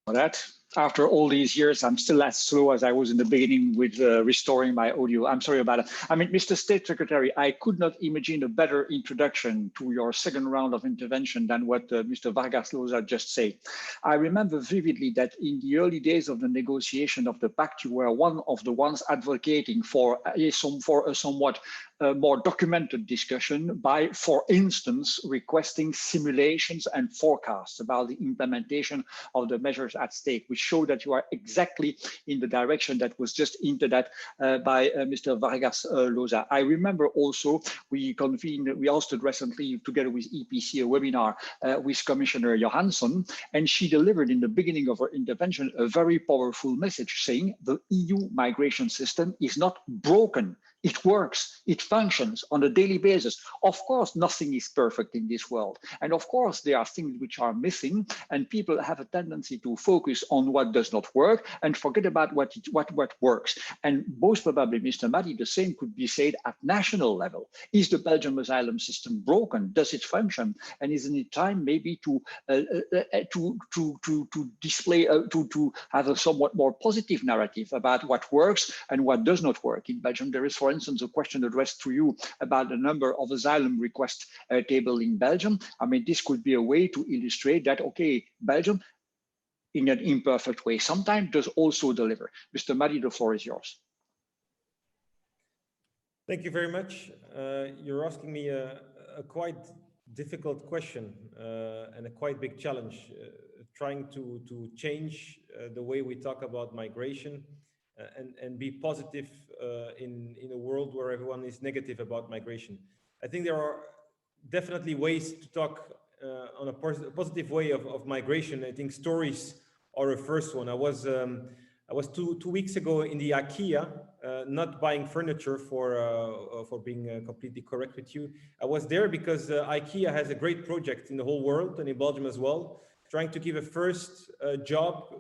[SPEAKER 1] For that. After all these years, I'm still as slow as I was in the beginning with restoring my audio. I'm sorry about it. I mean, Mr. State Secretary, I could not imagine a better introduction to your second round of intervention than what Mr. Vargas Llosa just said. I remember vividly that in the early days of the negotiation of the pact, you were one of the ones advocating for a somewhat more documented discussion by, for instance, requesting simulations and forecasts about the implementation of the measures at stake, which show that you are exactly in the direction that was just hinted at by Mr. Vargas Llosa. I remember also we hosted recently together with EPC a webinar with Commissioner Johansson, and she delivered in the beginning of her intervention a very powerful message saying the EU migration system is not broken. It works, it functions on a daily basis. Of course, nothing is perfect in this world. And of course, there are things which are missing, and people have a tendency to focus on what does not work and forget about what works. And most probably, Mr. Madi, the same could be said at national level. Is the Belgian asylum system broken? Does it function? And isn't it time maybe to have a somewhat more positive narrative about what works and what does not work in Belgium? There is, for instance, a question addressed to you about the number of asylum requests tabled in Belgium. I mean, this could be a way to illustrate that, okay, Belgium, in an imperfect way, sometimes does also deliver. Mr. Madi, the floor is yours.
[SPEAKER 4] Thank you very much. You're asking me a quite difficult question and a quite big challenge, trying to change the way we talk about migration and be positive in a world where everyone is negative about migration. I think there are definitely ways to talk on a positive way of migration. I think stories are a first one. I was two weeks ago in the IKEA, not buying furniture for being completely correct with you. I was there because IKEA has a great project in the whole world and in Belgium as well, trying to give a first job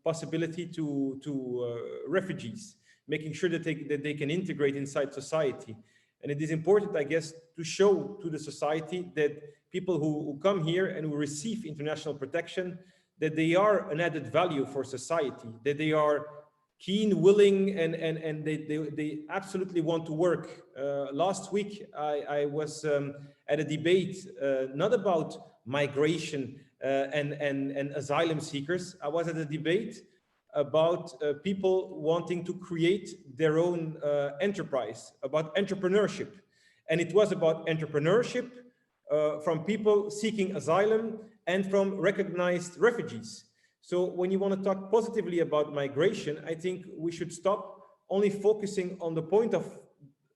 [SPEAKER 4] possibility to refugees, making sure that they can integrate inside society. And it is important, I guess, to show to the society that people who come here and who receive international protection, that they are an added value for society, that they are keen, willing, and they absolutely want to work. Last week, I was at a debate, not about migration and asylum seekers. I was at a debate about people wanting to create their own enterprise, about entrepreneurship. And it was about entrepreneurship from people seeking asylum and from recognized refugees. So when you want to talk positively about migration, I think we should stop only focusing on the point of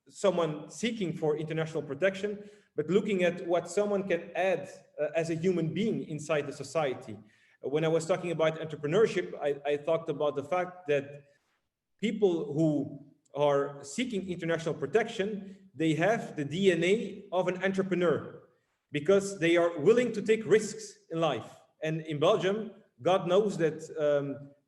[SPEAKER 4] someone seeking for international protection, but looking at what someone can add as a human being inside the society. When I was talking about entrepreneurship, I talked about the fact that people who are seeking international protection, they have the DNA of an entrepreneur because they are willing to take risks in life. And in Belgium, God knows that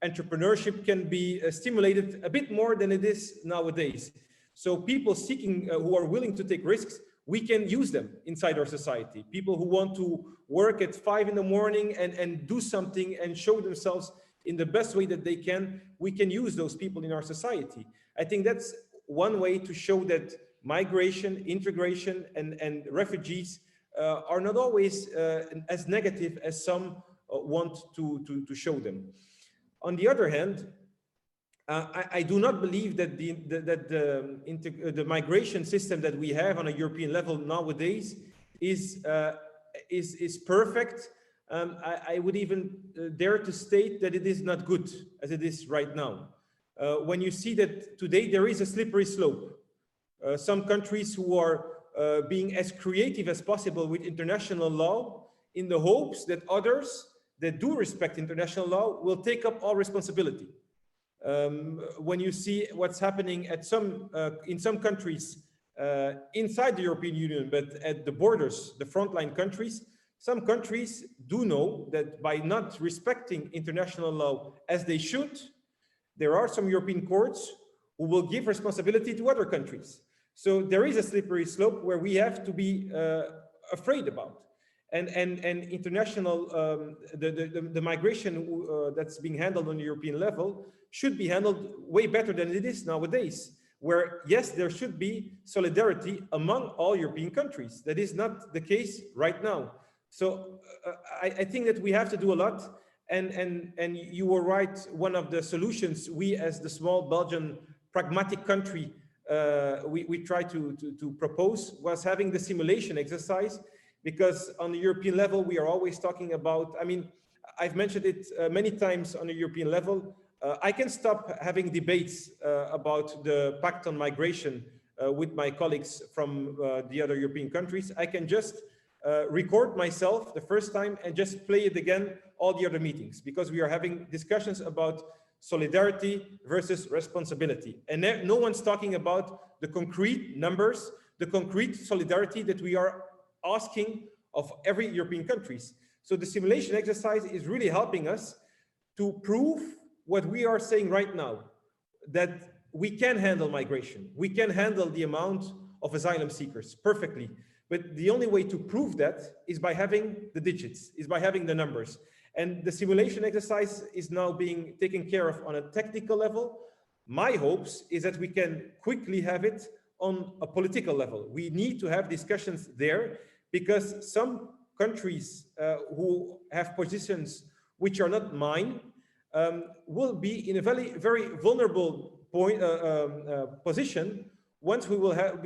[SPEAKER 4] entrepreneurship can be stimulated a bit more than it is nowadays. So people seeking, who are willing to take risks, we can use them inside our society. People who want to work at 5 in the morning and do something and show themselves in the best way that they can, we can use those people in our society. I think that's one way to show that migration, integration, and refugees are not always as negative as some want to show them. On the other hand, I do not believe that the migration system that we have on a European level nowadays is perfect I would even dare to state that it is not good as it is right now. When you see that today there is a slippery slope, some countries who are being as creative as possible with international law in the hopes that others that do respect international law will take up all responsibility. When you see what's happening at in some countries inside the European Union, but at the borders, the frontline countries, some countries do know that by not respecting international law as they should, there are some European courts who will give responsibility to other countries. So there is a slippery slope where we have to be afraid about. And international, the migration that's being handled on the European level should be handled way better than it is nowadays, where yes, there should be solidarity among all European countries. That is not the case right now. So I think that we have to do a lot. And you were right, one of the solutions we as the small Belgian pragmatic country, we try to propose was having the simulation exercise, because on the European level, we are always talking about, I mean, I've mentioned it many times on the European level. I can stop having debates about the Pact on Migration with my colleagues from the other European countries. I can just record myself the first time and just play it again all the other meetings, because we are having discussions about solidarity versus responsibility. And no one's talking about the concrete numbers, the concrete solidarity that we are asking of every European countries. So the simulation exercise is really helping us to prove what we are saying right now, that we can handle migration. We can handle the amount of asylum seekers perfectly. But the only way to prove that is by having the digits, is by having the numbers. And the simulation exercise is now being taken care of on a technical level. My hopes is that we can quickly have it on a political level. We need to have discussions there, because some countries who have positions which are not mine will be in a very vulnerable position once we will have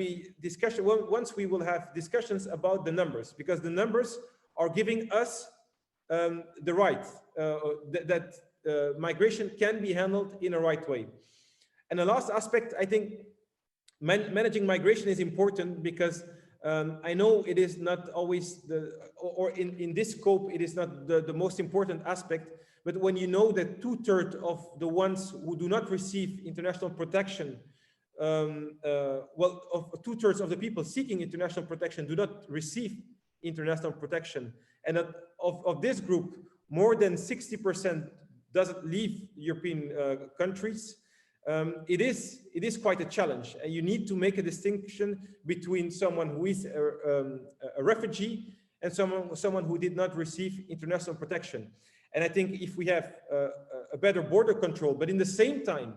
[SPEAKER 4] discussions about the numbers, because the numbers are giving us the right that migration can be handled in a right way. And the last aspect, I think managing migration is important, because I know it is not always or in this scope, it is not the most important aspect, but when you know that 2/3 of the ones who do not receive international protection, of 2/3 of the people seeking international protection do not receive international protection, and that of this group, more than 60% doesn't leave European countries, it is quite a challenge. And you need to make a distinction between someone who is a refugee and someone who did not receive international protection. And I think if we have a better border control, but in the same time,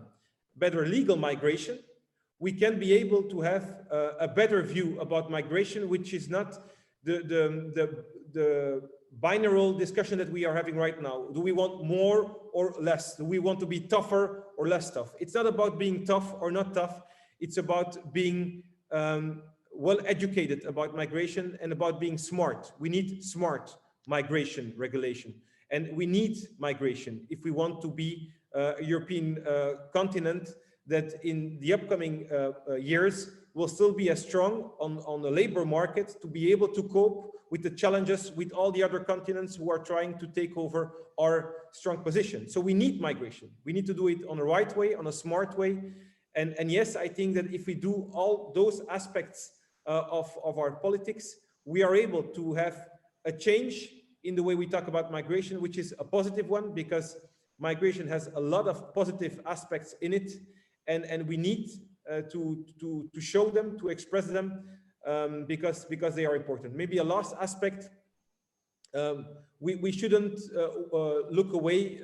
[SPEAKER 4] better legal migration, we can be able to have a better view about migration, which is not the binary discussion that we are having right now. Do we want more or less? Do we want to be tougher or less tough? It's not about being tough or not tough. It's about being well educated about migration and about being smart. We need smart migration regulation, and we need migration if we want to be a European continent that in the upcoming years will still be as strong on the labor market to be able to cope with the challenges with all the other continents who are trying to take over our strong position. So we need migration. We need to do it on the right way, on a smart way. And yes, I think that if we do all those aspects of our politics, we are able to have a change in the way we talk about migration, which is a positive one, because migration has a lot of positive aspects in it. And we need to show them, to express them, because they are important. Maybe a last aspect, we shouldn't look away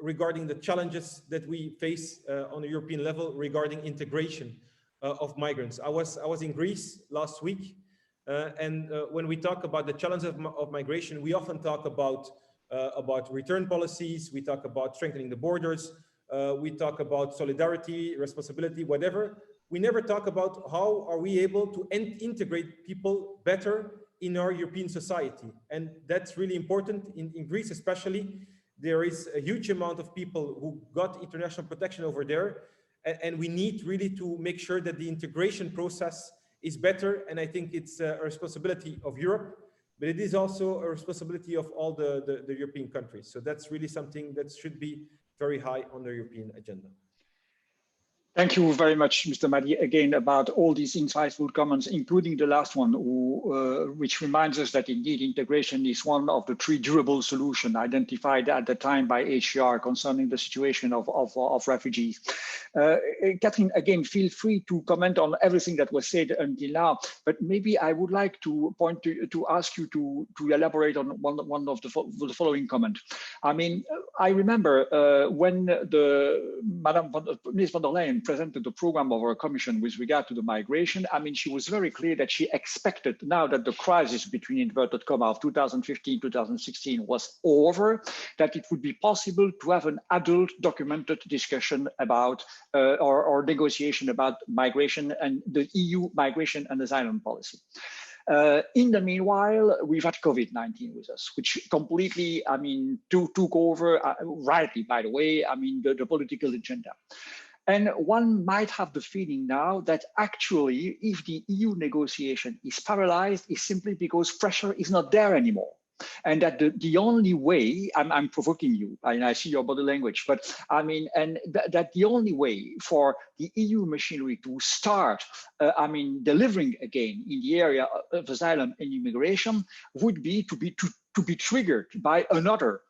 [SPEAKER 4] regarding the challenges that we face on a European level regarding integration of migrants. I was in Greece last week, and when we talk about the challenges of migration, we often talk about return policies, we talk about strengthening the borders, we talk about solidarity, responsibility, whatever. We never talk about how are we able to integrate people better in our European society. And that's really important. In Greece especially, there is a huge amount of people who got international protection over there. And we need really to make sure that the integration process is better. And I think it's a responsibility of Europe, but it is also a responsibility of all the European countries. So that's really something that should be very high on the European agenda.
[SPEAKER 1] Thank you very much, Mr. Mahdi, again about all these insightful comments, including the last one, which reminds us that indeed integration is one of the 3 durable solutions identified at the time by HCR concerning the situation of refugees. Catherine, again, feel free to comment on everything that was said until now, but maybe I would like to ask you to elaborate on one of the following comment. I mean, I remember when Ms. von der Leyen presented the program of our commission with regard to the migration, I mean, she was very clear that she expected, now that the crisis between inverted comma of 2015-2016 was over, that it would be possible to have an adult documented discussion about or negotiation about migration and the EU migration and asylum policy. In the meanwhile, we've had COVID-19 with us, which completely, I mean, took over, rightly, by the way, I mean, the political agenda. And one might have the feeling now that actually, if the EU negotiation is paralyzed, it's simply because pressure is not there anymore. And that the only way, I'm provoking you, and I see your body language, but I mean, and that the only way for the EU machinery to start, I mean, delivering again in the area of asylum and immigration would be to be triggered by another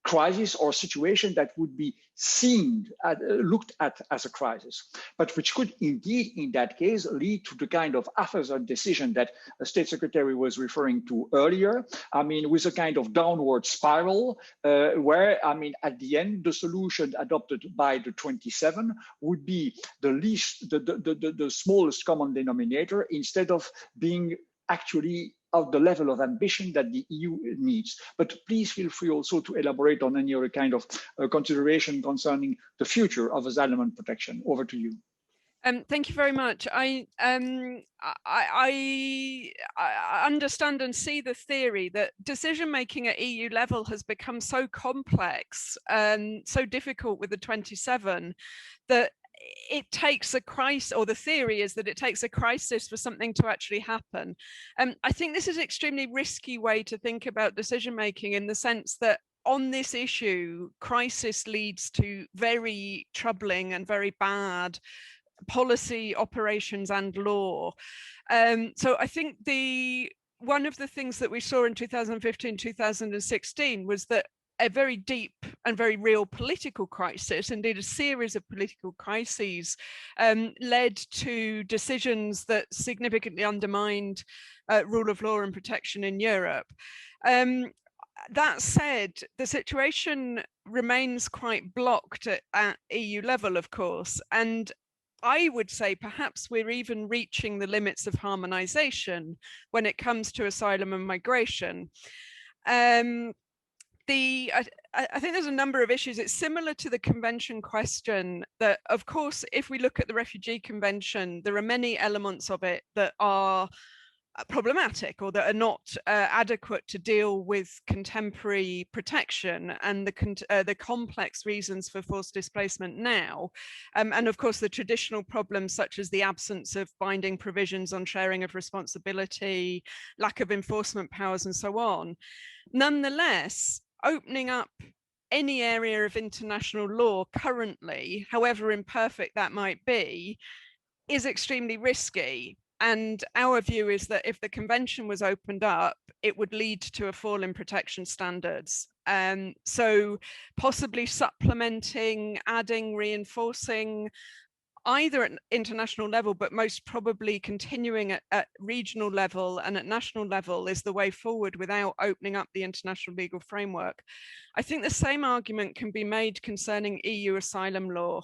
[SPEAKER 1] crisis or situation that would be seen, looked at as a crisis, but which could indeed, in that case, lead to the kind of haphazard decision that the State Secretary was referring to earlier. I mean, with a kind of downward spiral, where, I mean, at the end, the solution adopted by the 27 would be the smallest common denominator, instead of being actually of the level of ambition that the EU needs. But please feel free also to elaborate on any other kind of consideration concerning the future of asylum and protection. Over to you.
[SPEAKER 5] Thank you very much. I understand and see the theory that decision-making at EU level has become so complex and so difficult with the 27 that it takes a crisis, or the theory is that it takes a crisis for something to actually happen. I think this is an extremely risky way to think about decision-making, in the sense that on this issue, crisis leads to very troubling and very bad policy, operations and law. So I think one of the things that we saw in 2015, 2016 was that a very deep and very real political crisis, indeed a series of political crises, led to decisions that significantly undermined rule of law and protection in Europe. That said, the situation remains quite blocked at EU level, of course, and I would say perhaps we're even reaching the limits of harmonization when it comes to asylum and migration. I think there's a number of issues. It's similar to the convention question that, of course, if we look at the Refugee Convention, there are many elements of it that are problematic or that are not adequate to deal with contemporary protection and the complex reasons for forced displacement now. And of course, the traditional problems such as the absence of binding provisions on sharing of responsibility, lack of enforcement powers and so on. Nonetheless, opening up any area of international law currently, however imperfect that might be, is extremely risky. And our view is that if the convention was opened up, it would lead to a fall in protection standards. So possibly supplementing, adding, reinforcing, either at international level, but most probably continuing at regional level and at national level is the way forward without opening up the international legal framework. I think the same argument can be made concerning EU asylum law.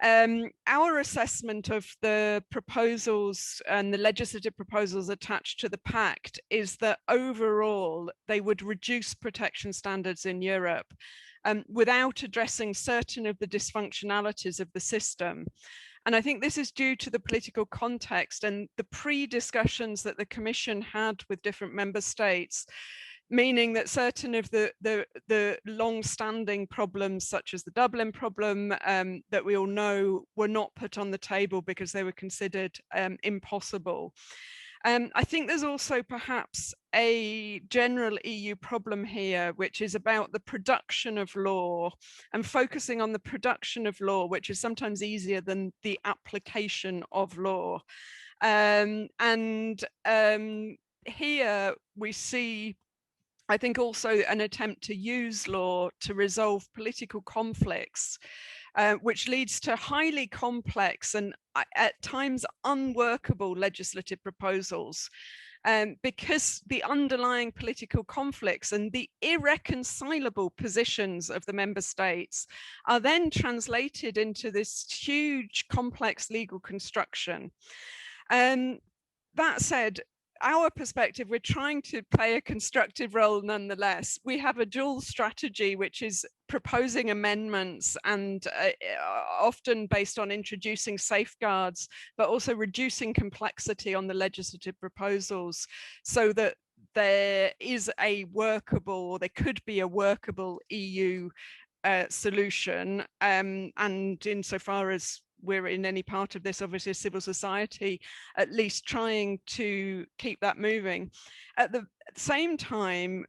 [SPEAKER 5] Our assessment of the proposals and the legislative proposals attached to the pact is that overall they would reduce protection standards in Europe without addressing certain of the dysfunctionalities of the system. And I think this is due to the political context and the pre-discussions that the Commission had with different member states, meaning that certain of the long-standing problems, such as the Dublin problem, that we all know, were not put on the table because they were considered impossible. I think there's also perhaps a general EU problem here, which is about the production of law and focusing on the production of law, which is sometimes easier than the application of law. Here we see, I think, also an attempt to use law to resolve political conflicts, which leads to highly complex and at times unworkable legislative proposals. Because the underlying political conflicts and the irreconcilable positions of the member states are then translated into this huge complex legal construction. That said, our perspective, we're trying to play a constructive role nonetheless. We have a dual strategy, which is proposing amendments and often based on introducing safeguards, but also reducing complexity on the legislative proposals so that there is a workable, or there could be a workable EU solution. And insofar as we're in any part of this, obviously civil society, at least trying to keep that moving. At the same time,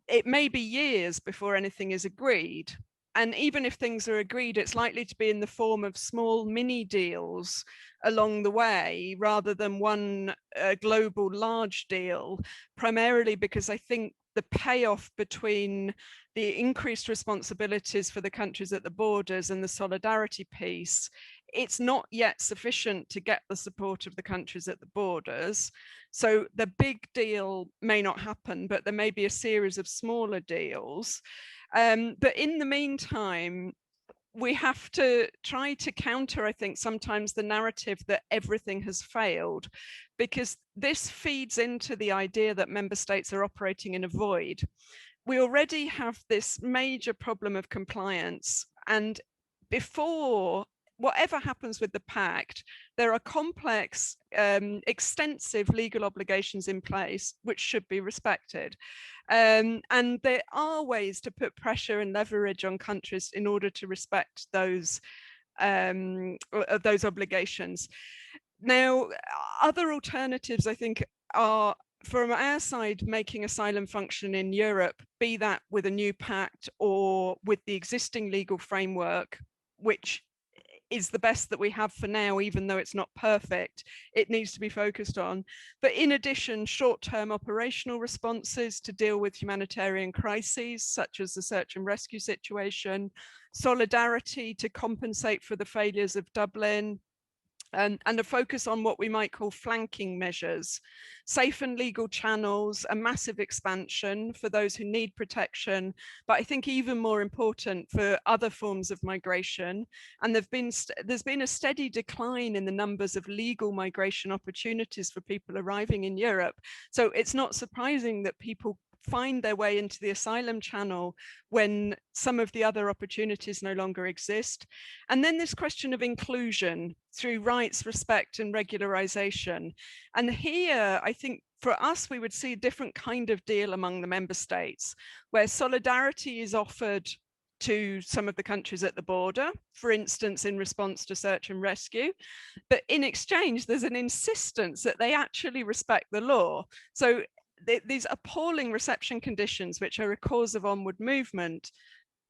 [SPEAKER 5] it may be years before anything is agreed. And even if things are agreed, it's likely to be in the form of small mini deals along the way, rather than one global large deal, primarily because I think the payoff between the increased responsibilities for the countries at the borders and the solidarity piece, it's not yet sufficient to get the support of the countries at the borders. So the big deal may not happen, but there may be a series of smaller deals. But in the meantime, we have to try to counter, I think, sometimes the narrative that everything has failed, because this feeds into the idea that member states are operating in a void. We already have this major problem of compliance, and before whatever happens with the pact, there are complex, extensive legal obligations in place which should be respected. And there are ways to put pressure and leverage on countries in order to respect those obligations. Now, other alternatives, I think, are, from our side, making asylum function in Europe, be that with a new pact or with the existing legal framework, which is the best that we have for now, even though it's not perfect. It needs to be focused on. But in addition, short-term operational responses to deal with humanitarian crises, such as the search and rescue situation, solidarity to compensate for the failures of Dublin, and a focus on what we might call flanking measures, safe and legal channels, a massive expansion for those who need protection, but I think even more important for other forms of migration. And there's been a steady decline in the numbers of legal migration opportunities for people arriving in Europe. So it's not surprising that people find their way into the asylum channel when some of the other opportunities no longer exist. And then this question of inclusion through rights, respect, and regularization. And here, I think for us, we would see a different kind of deal among the member states, where solidarity is offered to some of the countries at the border, for instance, in response to search and rescue. But in exchange, there's an insistence that they actually respect the law. So these appalling reception conditions, which are a cause of onward movement,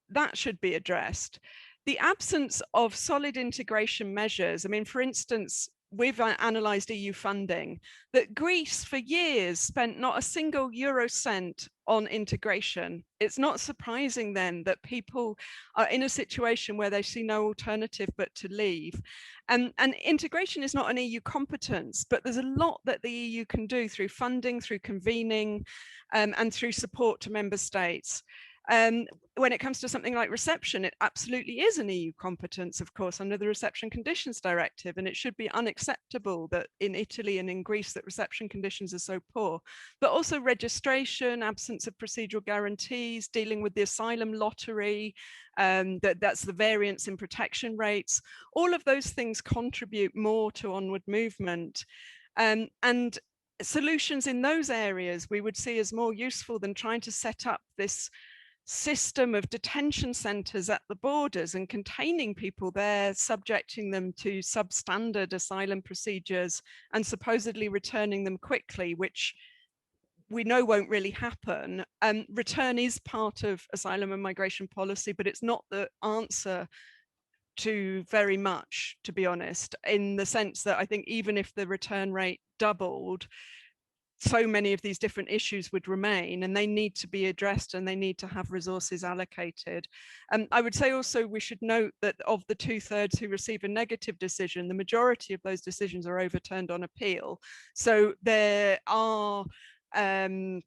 [SPEAKER 5] that should be addressed. The absence of solid integration measures, I mean, for instance, we've analysed EU funding, that Greece for years spent not a single euro cent on integration. It's not surprising then that people are in a situation where they see no alternative but to leave. And integration is not an EU competence, but there's a lot that the EU can do through funding, through convening, and through support to member states. When it comes to something like reception, it absolutely is an EU competence, of course, under the Reception Conditions Directive, and it should be unacceptable that in Italy and in Greece that reception conditions are so poor. But also registration, absence of procedural guarantees, dealing with the asylum lottery, that's the variance in protection rates. All of those things contribute more to onward movement. And solutions in those areas we would see as more useful than trying to set up this system of detention centres at the borders and containing people there, subjecting them to substandard asylum procedures and supposedly returning them quickly, which we know won't really happen. Return is part of asylum and migration policy, but it's not the answer to very much, to be honest, in the sense that I think even if the return rate doubled, so many of these different issues would remain, and they need to be addressed and they need to have resources allocated. I would say also we should note that of the 2/3 who receive a negative decision, the majority of those decisions are overturned on appeal. So there are so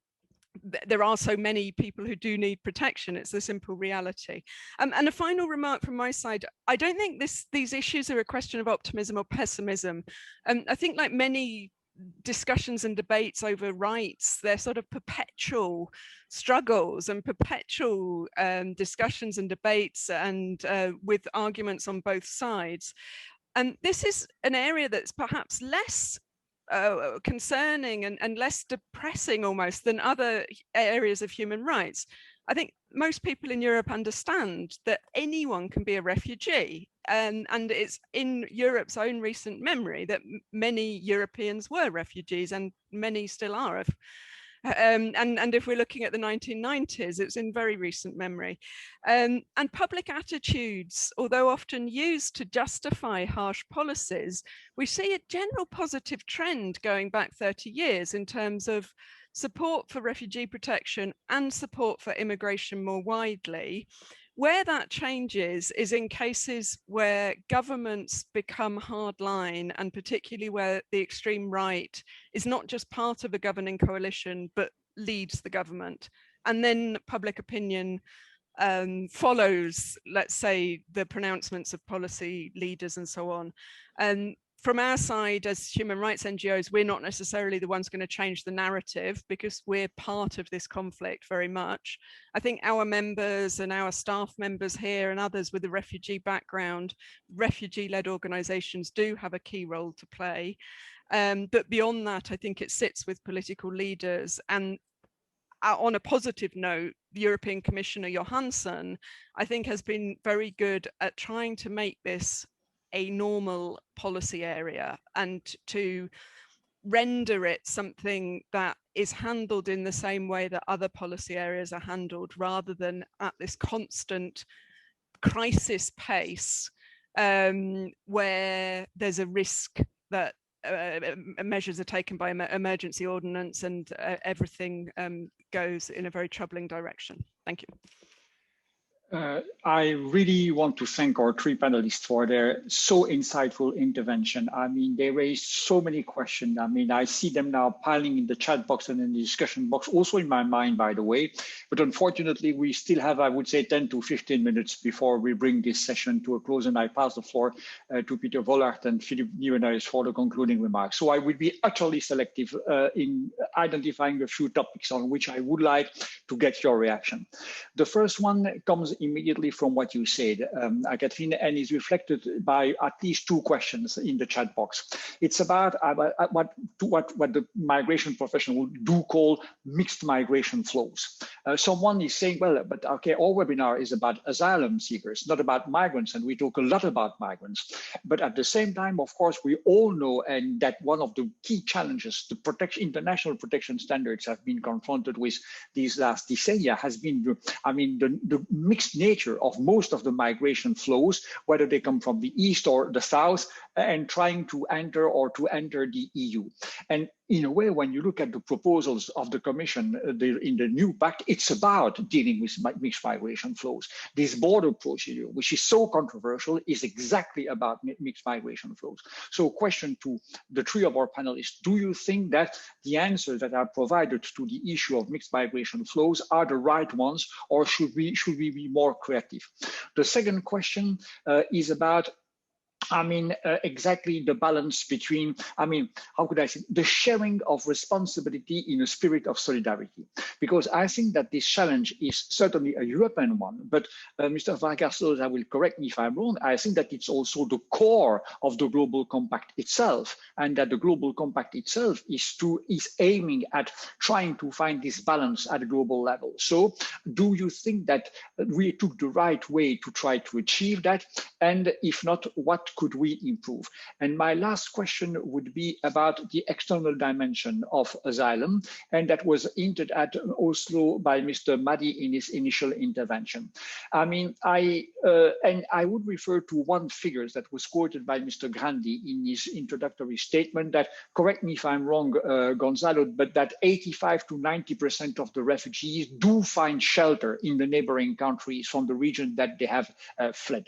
[SPEAKER 5] many people who do need protection. It's the simple reality. And a final remark from my side, I don't think these issues are a question of optimism or pessimism. I think like many discussions and debates over rights, they're sort of perpetual struggles and perpetual discussions and debates, and with arguments on both sides. And this is an area that's perhaps less concerning and less depressing almost than other areas of human rights. I think most people in Europe understand that anyone can be a refugee, and it's in Europe's own recent memory that many Europeans were refugees, and many still are. And if we're looking at the 1990s, it's in very recent memory. And public attitudes, although often used to justify harsh policies, we see a general positive trend going back 30 years in terms of support for refugee protection and support for immigration more widely. Where that changes is in cases where governments become hardline, and particularly where the extreme right is not just part of a governing coalition, but leads the government. And then public opinion follows, let's say, the pronouncements of policy leaders and so on. And from our side, as human rights NGOs, we're not necessarily the ones going to change the narrative, because we're part of this conflict very much. I think our members and our staff members here and others with a refugee background, refugee-led organisations do have a key role to play. But beyond that, I think it sits with political leaders. And on a positive note, the European Commissioner Johansson, I think, has been very good at trying to make this a normal policy area and to render it something that is handled in the same way that other policy areas are handled, rather than at this constant crisis pace where there's a risk that measures are taken by emergency ordinance and everything goes in a very troubling direction. Thank you.
[SPEAKER 1] I really want to thank our three panelists for their so insightful intervention. I mean, they raised so many questions. I mean, I see them now piling in the chat box and in the discussion box, also in my mind, by the way. But unfortunately, we still have, I would say, 10 to 15 minutes before we bring this session to a close. And I pass the floor to Peter Vollard and Philippe Nieuwenhuis for the concluding remarks. So I would be utterly selective in identifying a few topics on which I would like to get your reaction. The first one comes immediately from what you said, Catherine, and is reflected by at least two questions in the chat box. It's about what the migration professionals do call mixed migration flows. Someone is saying, well, but okay, our webinar is about asylum seekers, not about migrants, and we talk a lot about migrants. But at the same time, of course, we all know, and that one of the key challenges the international protection standards have been confronted with these last decennia has been, I mean, the mixed mixed nature of most of the migration flows, whether they come from the east or the south, and trying to enter the EU. And in a way, when you look at the proposals of the Commission in the new pact, it's about dealing with mixed migration flows. This border procedure, which is so controversial, is exactly about mixed migration flows. So question to the three of our panelists, do you think that the answers that are provided to the issue of mixed migration flows are the right ones, or should we be more creative? The second question is about exactly the balance between, how could I say, the sharing of responsibility in a spirit of solidarity. Because I think that this challenge is certainly a European one, but Mr. Vargas Llosa will correct me if I'm wrong. I think that it's also the core of the Global Compact itself, and that the Global Compact itself is aiming at trying to find this balance at a global level. So do you think that we took the right way to try to achieve that? And if not, what could we improve? And my last question would be about the external dimension of asylum, and that was hinted at also by Mr. Mahdi in his initial intervention. I would refer to one figure that was quoted by Mr. Grandi in his introductory statement that, correct me if I'm wrong, Gonzalo, but that 85 to 90% of the refugees do find shelter in the neighboring countries from the region that they have fled.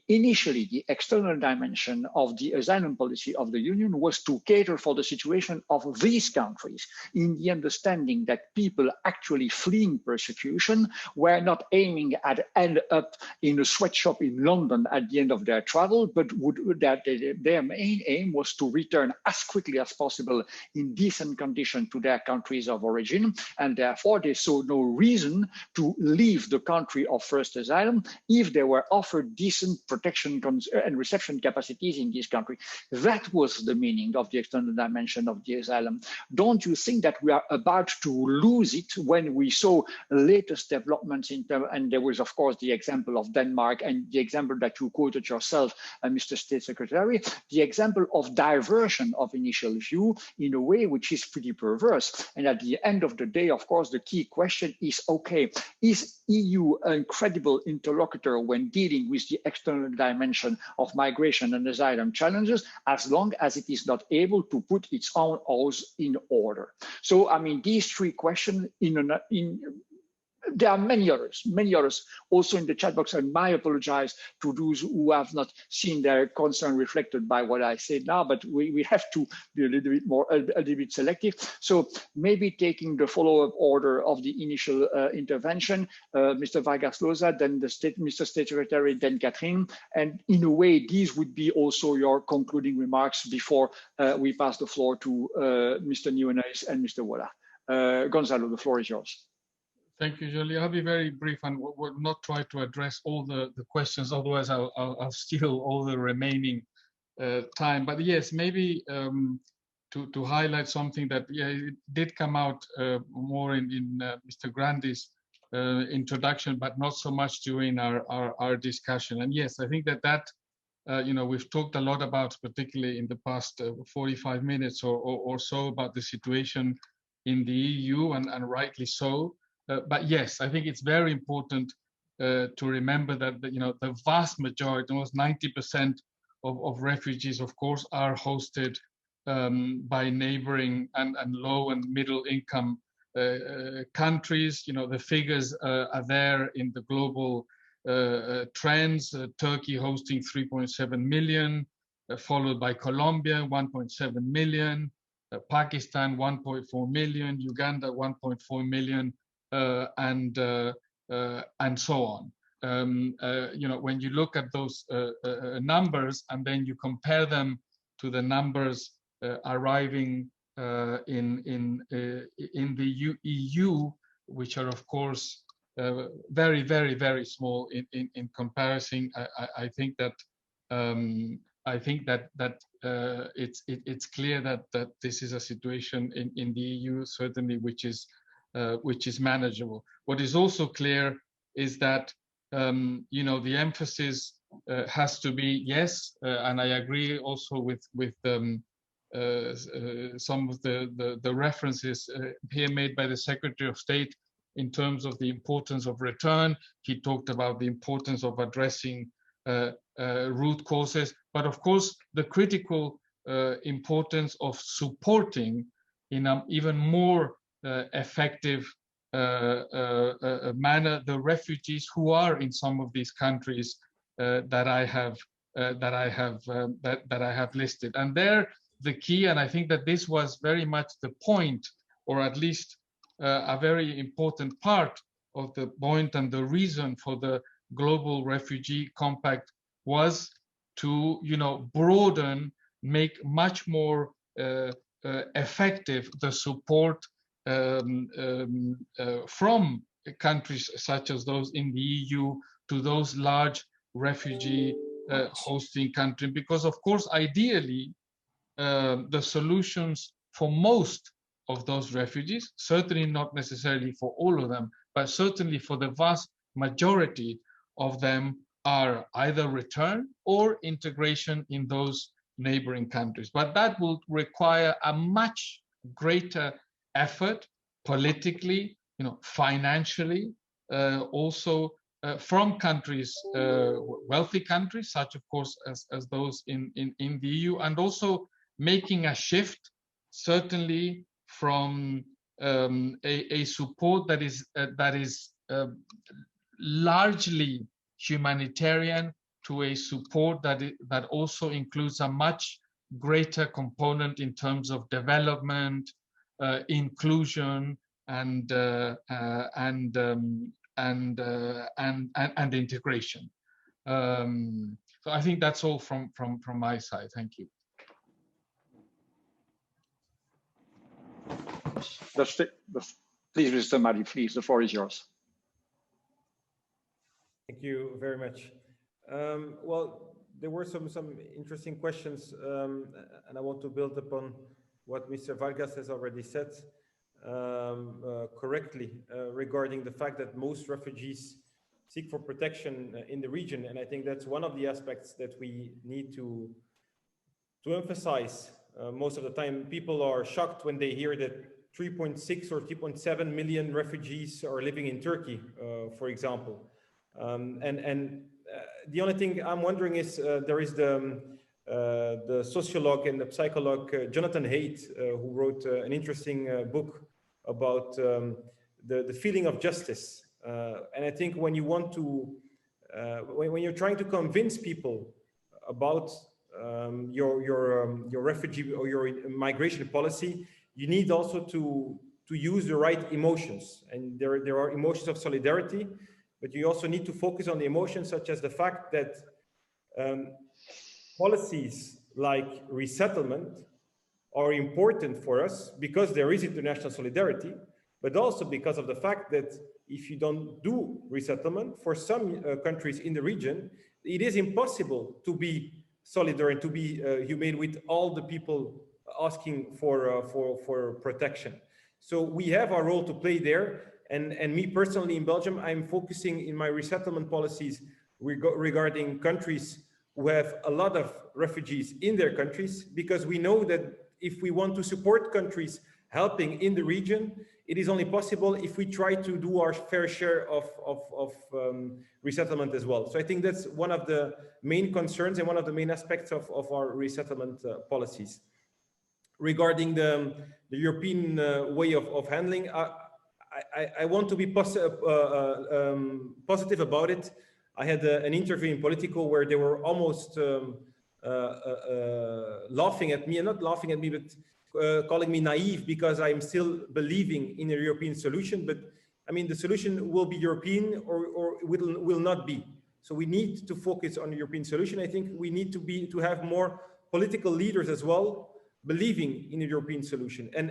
[SPEAKER 1] Initially, the external dimension of the asylum policy of the Union was to cater for the situation of these countries, in the understanding that people actually fleeing persecution were not aiming at end up in a sweatshop in London at the end of their travel, but their main aim was to return as quickly as possible in decent condition to their countries of origin, and therefore they saw no reason to leave the country of first asylum if they were offered decent protection and reception capacities in this country. That was the meaning of the external dimension of the asylum. Don't you think that we are about to lose it when we saw latest developments and there was, of course, the example of Denmark and the example that you quoted yourself, Mr. State Secretary, the example of diversion of initial view in a way which is pretty perverse. And at the end of the day, of course, the key question is, okay, is EU a credible interlocutor when dealing with the external dimension of migration and asylum challenges, as long as it is not able to put its own house in order? So, these three questions there are many others also in the chat box, and I apologize to those who have not seen their concern reflected by what I said now, but we have to be a little bit selective. So maybe taking the follow-up order of the initial intervention, Mr. Vargas Llosa, then Mr. State Secretary, then Catherine, and in a way, these would be also your concluding remarks before we pass the floor to Mr. Nieuwenhuis and Mr. Wola. Gonzalo, the floor is yours.
[SPEAKER 3] Thank you, Julie. I'll be very brief and will not try to address all the questions, otherwise I'll steal all the remaining time. But yes, maybe to highlight something that it did come out more in Mr. Grandi's introduction, but not so much during our discussion. And yes, I think that we've talked a lot about, particularly in the past 45 minutes or so, about the situation in the EU, and rightly so. But yes, I think it's very important to remember that the vast majority, almost 90% of refugees, of course, are hosted by neighboring and low and middle income countries. The figures are there in the global trends. Turkey hosting 3.7 million, followed by Colombia, 1.7 million, Pakistan, 1.4 million, Uganda, 1.4 million, and so on. When you look at those numbers and then you compare them to the numbers arriving in the EU, which are of course very, very, very small in comparison, I think that it's clear that this is a situation in the EU, certainly, which is manageable. What is also clear is that the emphasis has to be, yes, and I agree also with some of the references here made by the Secretary of State in terms of the importance of return. He talked about the importance of addressing root causes, but of course the critical importance of supporting in an even more effective manner the refugees who are in some of these countries that I have listed. And there the key, and I think that this was very much the point, or at least a very important part of the point and the reason for the Global Refugee Compact, was to, broaden, make much more effective the support from countries such as those in the EU to those large refugee hosting countries, because of course ideally the solutions for most of those refugees, certainly not necessarily for all of them, but certainly for the vast majority of them, are either return or integration in those neighboring countries. But that will require a much greater effort politically, financially, also from countries, wealthy countries, such of course as those in the EU, and also making a shift, certainly from a support that is largely humanitarian to a support that also includes a much greater component in terms of development, inclusion, and integration. So I think that's all from my side. Thank you.
[SPEAKER 1] Please, Mr. Madi, please, the floor is yours.
[SPEAKER 4] Thank you very much. Well, there were some interesting questions, and I want to build upon what Mr. Vargas has already said correctly regarding the fact that most refugees seek for protection in the region, and I think that's one of the aspects that we need to emphasize. Most of the time, people are shocked when they hear that 3.6 or 3.7 million refugees are living in Turkey, for example. The only thing I'm wondering is there is the sociologue and the psychologue Jonathan Haidt, who wrote an interesting book about the feeling of justice. And I think when you want to, when you're trying to convince people about your refugee or your migration policy, you need also to use the right emotions. And there are emotions of solidarity, but you also need to focus on the emotions such as the fact that policies like resettlement are important for us because there is international solidarity, but also because of the fact that if you don't do resettlement, for some countries in the region, it is impossible to be solidar and to be humane with all the people asking for protection. So we have our role to play there. And me personally in Belgium, I'm focusing in my resettlement policies regarding countries who have a lot of refugees in their countries, because we know that if we want to support countries helping in the region, it is only possible if we try to do our fair share of resettlement as well. So I think that's one of the main concerns and one of the main aspects of our resettlement policies. Regarding the European way of handling, I want to be positive about it. I had an interview in Politico where they were almost laughing at me, and not laughing at me, but calling me naive because I'm still believing in a European solution. But I mean, the solution will be European or will not be. So we need to focus on a European solution. I think we need to have more political leaders as well, believing in a European solution and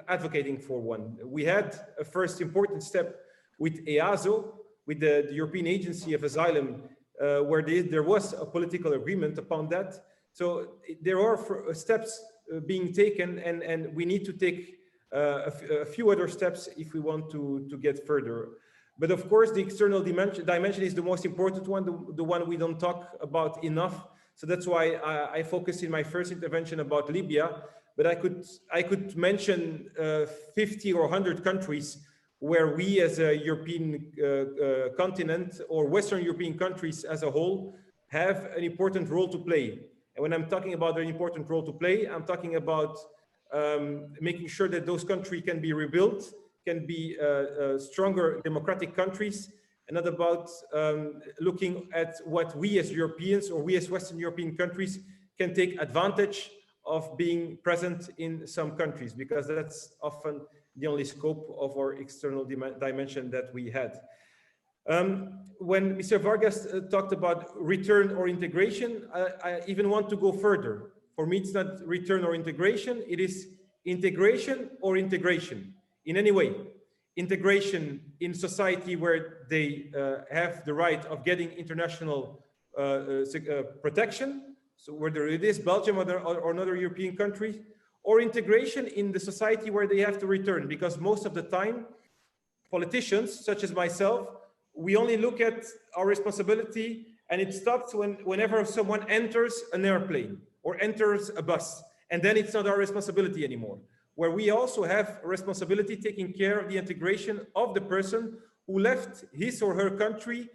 [SPEAKER 4] advocating for one. We had a first important step with EASO, with the European Agency of Asylum, where there was a political agreement upon that. So there are steps being taken, and we need to take a few other steps if we want to get further. But of course, the external dimension is the most important one, the one we don't talk about enough. So that's why I focused in my first intervention about Libya, but I could mention 50 or 100 countries where we as a European continent or Western European countries as a whole have an important role to play. And when I'm talking about an important role to play, I'm talking about making sure that those countries can be rebuilt, can be stronger democratic countries, and not about looking at what we as Europeans or we as Western European countries can take advantage of being present in some countries, because that's often the only scope of our external dimension that we had. When Mr. Vargas talked about return or integration, I even want to go further. For me, it's not return or integration, it is integration or integration in any way. Integration in society where they have the right of getting international protection, so whether it is Belgium or another European country, or integration in the society where they have to return, because most of the time, politicians such as myself, we only look at our responsibility and it stops whenever someone enters an airplane or enters a bus, and then it's not our responsibility anymore. Where we also have a responsibility taking care of the integration of the person who left his or her country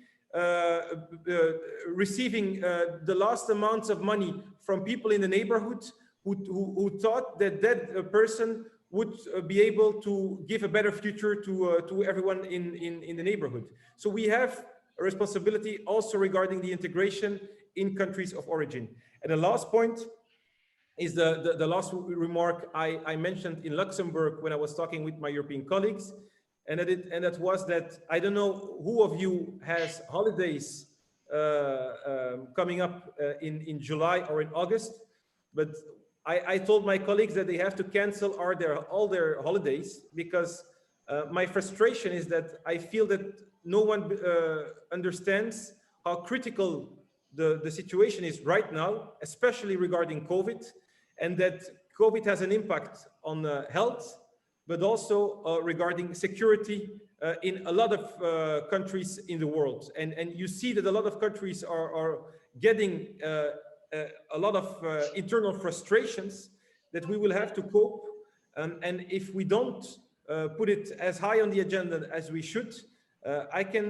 [SPEAKER 4] receiving the last amounts of money from people in the neighborhood who thought that that person would be able to give a better future to everyone in the neighborhood. So we have a responsibility also regarding the integration in countries of origin. And the last point is the last remark I mentioned in Luxembourg when I was talking with my European colleagues, and that was that I don't know who of you has holidays coming up in July or in August, but I told my colleagues that they have to cancel all their holidays, because my frustration is that I feel that no one understands how critical the situation is right now, especially regarding COVID, and that COVID has an impact on health, but also regarding security in a lot of countries in the world. And you see that a lot of countries are getting a lot of internal frustrations that we will have to cope. And if we don't put it as high on the agenda as we should, I can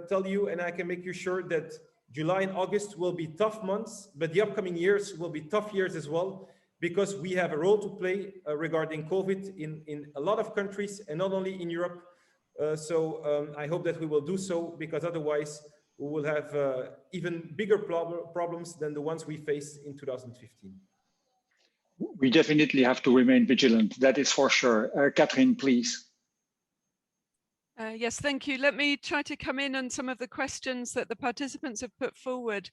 [SPEAKER 4] tell you, and I can make you sure that July and August will be tough months, but the upcoming years will be tough years as well, because we have a role to play regarding COVID in a lot of countries, and not only in Europe. So I hope that we will do so, because otherwise we will have even bigger problems than the ones we faced in 2015.
[SPEAKER 1] We definitely have to remain vigilant, that is for sure. Catherine, please.
[SPEAKER 5] Yes, thank you. Let me try to come in on some of the questions that the participants have put forward.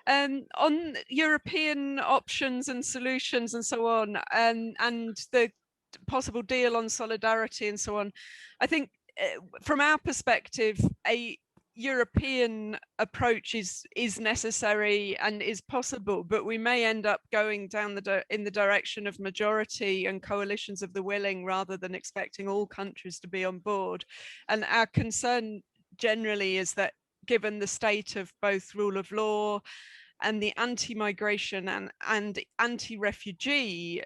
[SPEAKER 5] On European options and solutions and so on, and the possible deal on solidarity and so on, I think from our perspective, a European approach is necessary and is possible, but we may end up going down in the direction of majority and coalitions of the willing, rather than expecting all countries to be on board. And our concern generally is that, given the state of both rule of law and the anti-migration and anti-refugee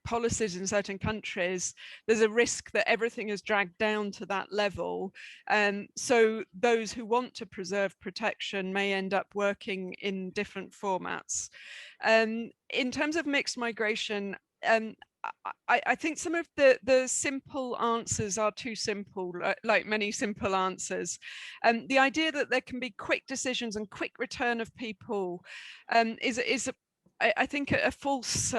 [SPEAKER 5] policies in certain countries, there's a risk that everything is dragged down to that level. So those who want to preserve protection may end up working in different formats. In terms of mixed migration, I think some of the simple answers are too simple, like many simple answers. The idea that there can be quick decisions and quick return of people is I think, a false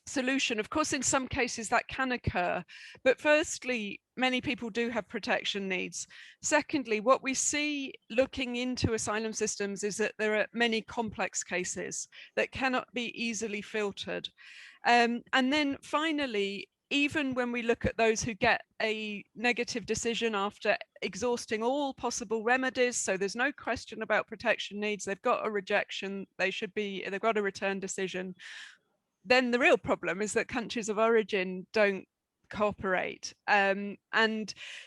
[SPEAKER 5] solution. Of course, in some cases that can occur, but firstly, many people do have protection needs. Secondly, what we see looking into asylum systems is that there are many complex cases that cannot be easily filtered. And then finally, even when we look at those who get a negative decision after exhausting all possible remedies, so there's no question about protection needs, they've got a rejection, they've got a return decision, then the real problem is that countries of origin don't cooperate. And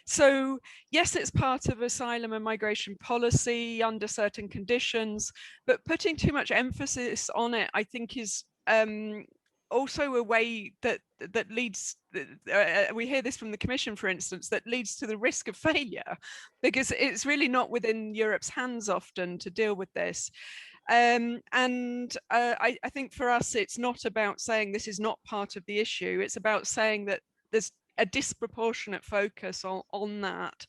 [SPEAKER 5] so, yes, it's part of asylum and migration policy under certain conditions, but putting too much emphasis on it, I think, is also a way that leads, we hear this from the Commission, for instance, that leads to the risk of failure, because it's really not within Europe's hands often to deal with this. I think for us, it's not about saying this is not part of the issue. It's about saying that there's a disproportionate focus on that.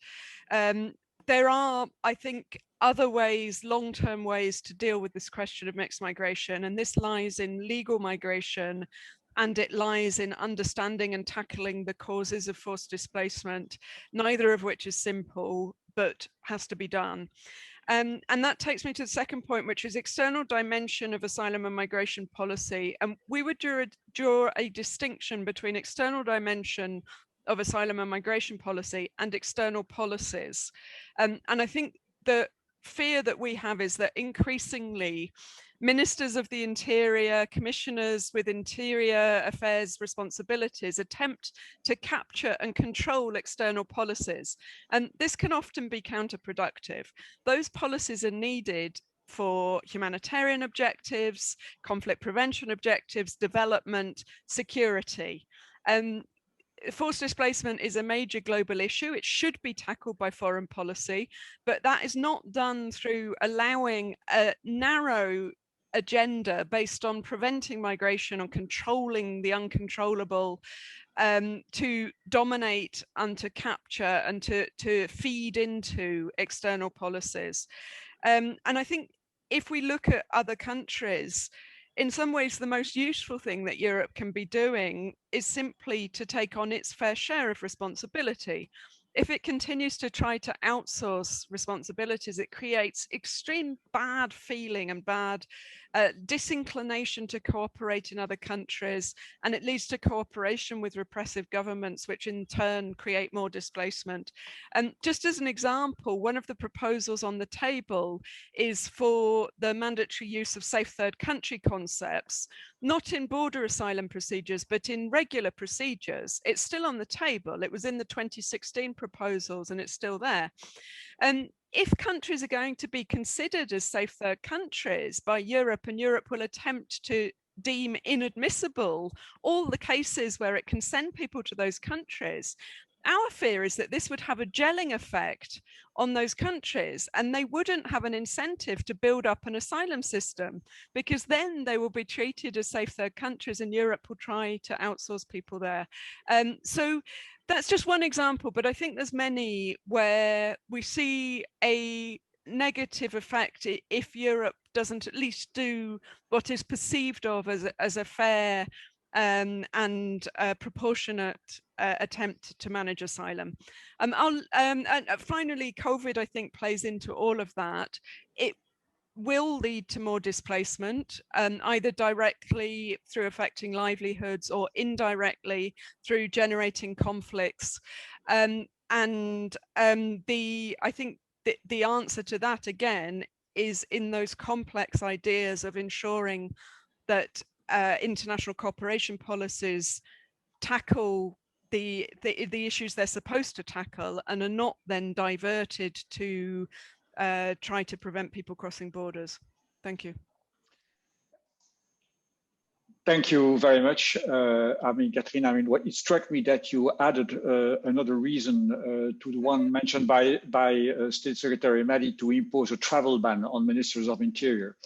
[SPEAKER 5] There are, I think, other ways, long-term ways to deal with this question of mixed migration, and this lies in legal migration, and it lies in understanding and tackling the causes of forced displacement, neither of which is simple, but has to be done. And that takes me to the second point, which is external dimension of asylum and migration policy. And we would draw a distinction between external dimension of asylum and migration policy and external policies. And I think the fear that we have is that increasingly ministers of the interior, commissioners with interior affairs responsibilities attempt to capture and control external policies. And this can often be counterproductive. Those policies are needed for humanitarian objectives, conflict prevention objectives, development, security. Forced displacement is a major global issue. It should be tackled by foreign policy, but that is not done through allowing a narrow agenda based on preventing migration, on controlling the uncontrollable, to dominate and to capture and to feed into external policies. And I think if we look at other countries, in some ways, the most useful thing that Europe can be doing is simply to take on its fair share of responsibility. If it continues to try to outsource responsibilities, it creates extreme bad feeling and bad disinclination to cooperate in other countries, and it leads to cooperation with repressive governments, which in turn create more displacement. And just as an example, one of the proposals on the table is for the mandatory use of safe third country concepts, not in border asylum procedures, but in regular procedures. It's still on the table. It was in the 2016 proposals and it's still there. And if countries are going to be considered as safe third countries by Europe, and Europe will attempt to deem inadmissible all the cases where it can send people to those countries, our fear is that this would have a gelling effect on those countries, and they wouldn't have an incentive to build up an asylum system, because then they will be treated as safe third countries and Europe will try to outsource people there. So that's just one example, but I think there's many where we see a negative effect if Europe doesn't at least do what is perceived of as a fair and proportionate attempt to manage asylum. And finally, COVID, I think, plays into all of that. It will lead to more displacement, either directly through affecting livelihoods or indirectly through generating conflicts. I think the answer to that, again, is in those complex ideas of ensuring that international cooperation policies tackle the issues they're supposed to tackle and are not then diverted to try to prevent people crossing borders. Thank you.
[SPEAKER 1] Thank you very much. Catherine, what it struck me that you added another reason to the one mentioned by State Secretary Madi to impose a travel ban on ministers of interior.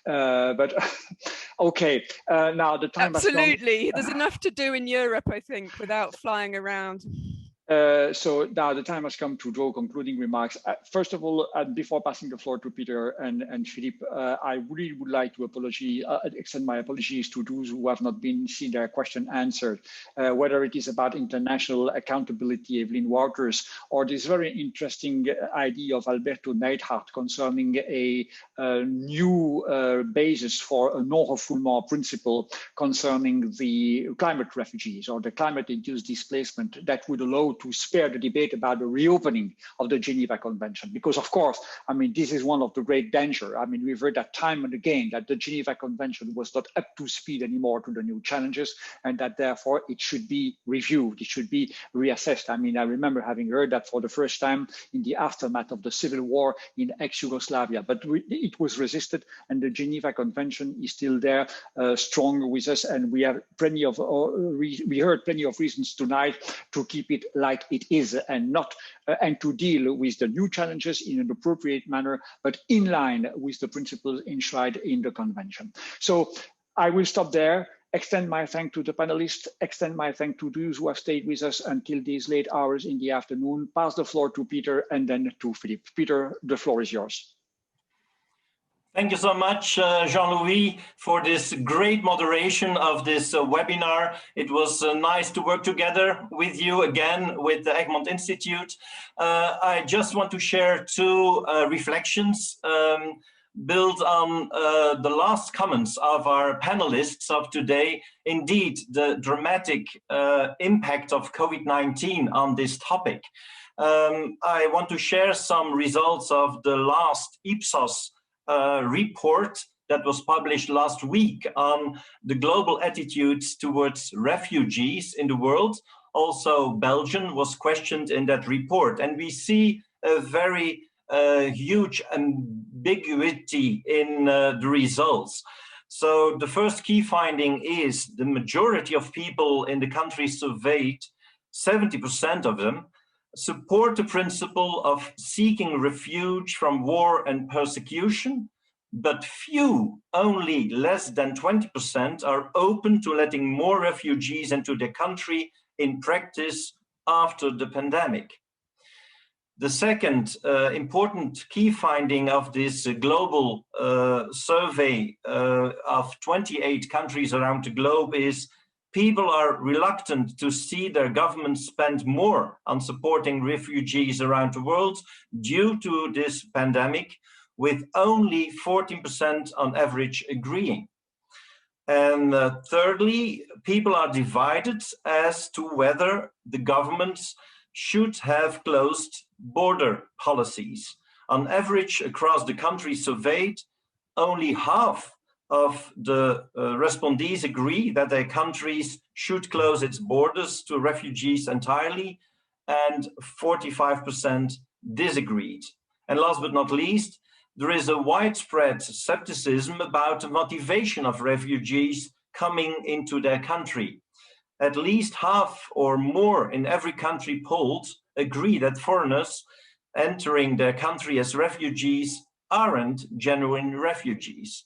[SPEAKER 1] But okay, now the time
[SPEAKER 5] absolutely
[SPEAKER 1] has come.
[SPEAKER 5] There's enough to do in Europe, I think, without flying around.
[SPEAKER 1] So now the time has come to draw concluding remarks. First of all, before passing the floor to Peter and Philippe, I really would like to extend my apologies to those who have not seen their question answered, whether it is about international accountability, Evelyn Waters, or this very interesting idea of Alberto Neidhart concerning a new basis for a non-refoulement principle concerning the climate refugees or the climate-induced displacement that would allow able to spare the debate about the reopening of the Geneva Convention. Because of course, I mean, this is one of the great danger. I mean, we've heard that time and again that the Geneva Convention was not up to speed anymore to the new challenges, and that therefore it should be reviewed, it should be reassessed. I mean, I remember having heard that for the first time in the aftermath of the civil war in ex-Yugoslavia, but it was resisted, and the Geneva Convention is still there, strong with us, and we have plenty of we heard plenty of reasons tonight to keep it like it is, and not and to deal with the new challenges in an appropriate manner, but in line with the principles enshrined in the convention. So I will stop there, extend my thanks to the panelists, extend my thanks to those who have stayed with us until these late hours in the afternoon, pass the floor to Peter and then to Philippe. Peter, the floor is yours.
[SPEAKER 6] Thank you so much, Jean-Louis, for this great moderation of this webinar. It was nice to work together with you again with the Egmont Institute. I just want to share two reflections built on the last comments of our panelists of today. Indeed, the dramatic impact of COVID-19 on this topic. I want to share some results of the last Ipsos report that was published last week on the global attitudes towards refugees in the world. Also, Belgium was questioned in that report, and we see a very huge ambiguity in the results. So the first key finding is the majority of people in the countries surveyed, 70% of them, support the principle of seeking refuge from war and persecution, but few, only less than 20%, are open to letting more refugees into their country in practice after the pandemic. The second important key finding of this global survey of 28 countries around the globe is people are reluctant to see their governments spend more on supporting refugees around the world due to this pandemic, with only 14% on average agreeing. And thirdly, people are divided as to whether the governments should have closed border policies. On average, across the countries surveyed, only half of the respondees agree that their countries should close its borders to refugees entirely, and 45% disagreed. And last but not least, there is a widespread skepticism about the motivation of refugees coming into their country. At least half or more in every country polled agree that foreigners entering their country as refugees aren't genuine refugees.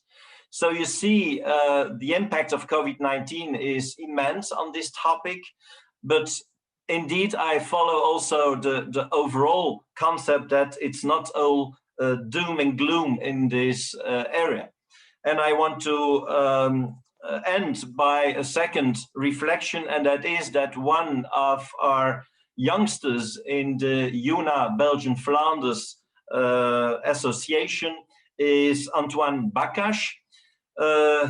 [SPEAKER 6] So you see, the impact of COVID-19 is immense on this topic, but indeed I follow also the overall concept that it's not all doom and gloom in this area. And I want to end by a second reflection, and that is that one of our youngsters in the UNA Belgian Flanders Association is Antoine Bakash.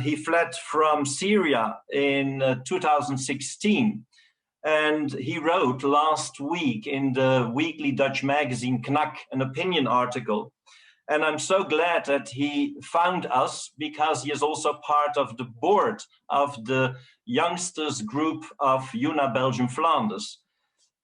[SPEAKER 6] He fled from Syria in 2016, and he wrote last week in the weekly Dutch magazine Knak an opinion article. And I'm so glad that he found us, because he is also part of the board of the youngsters group of UNA Belgium Flanders.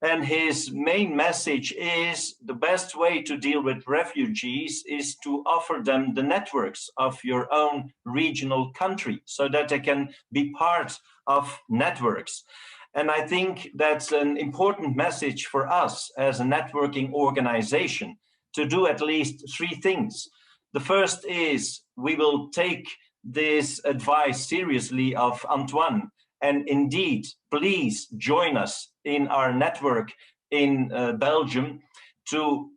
[SPEAKER 6] And his main message is the best way to deal with refugees is to offer them the networks of your own regional country so that they can be part of networks. And I think that's an important message for us as a networking organization, to do at least three things. The first is we will take this advice seriously of Antoine, and indeed, please join us in our network in Belgium to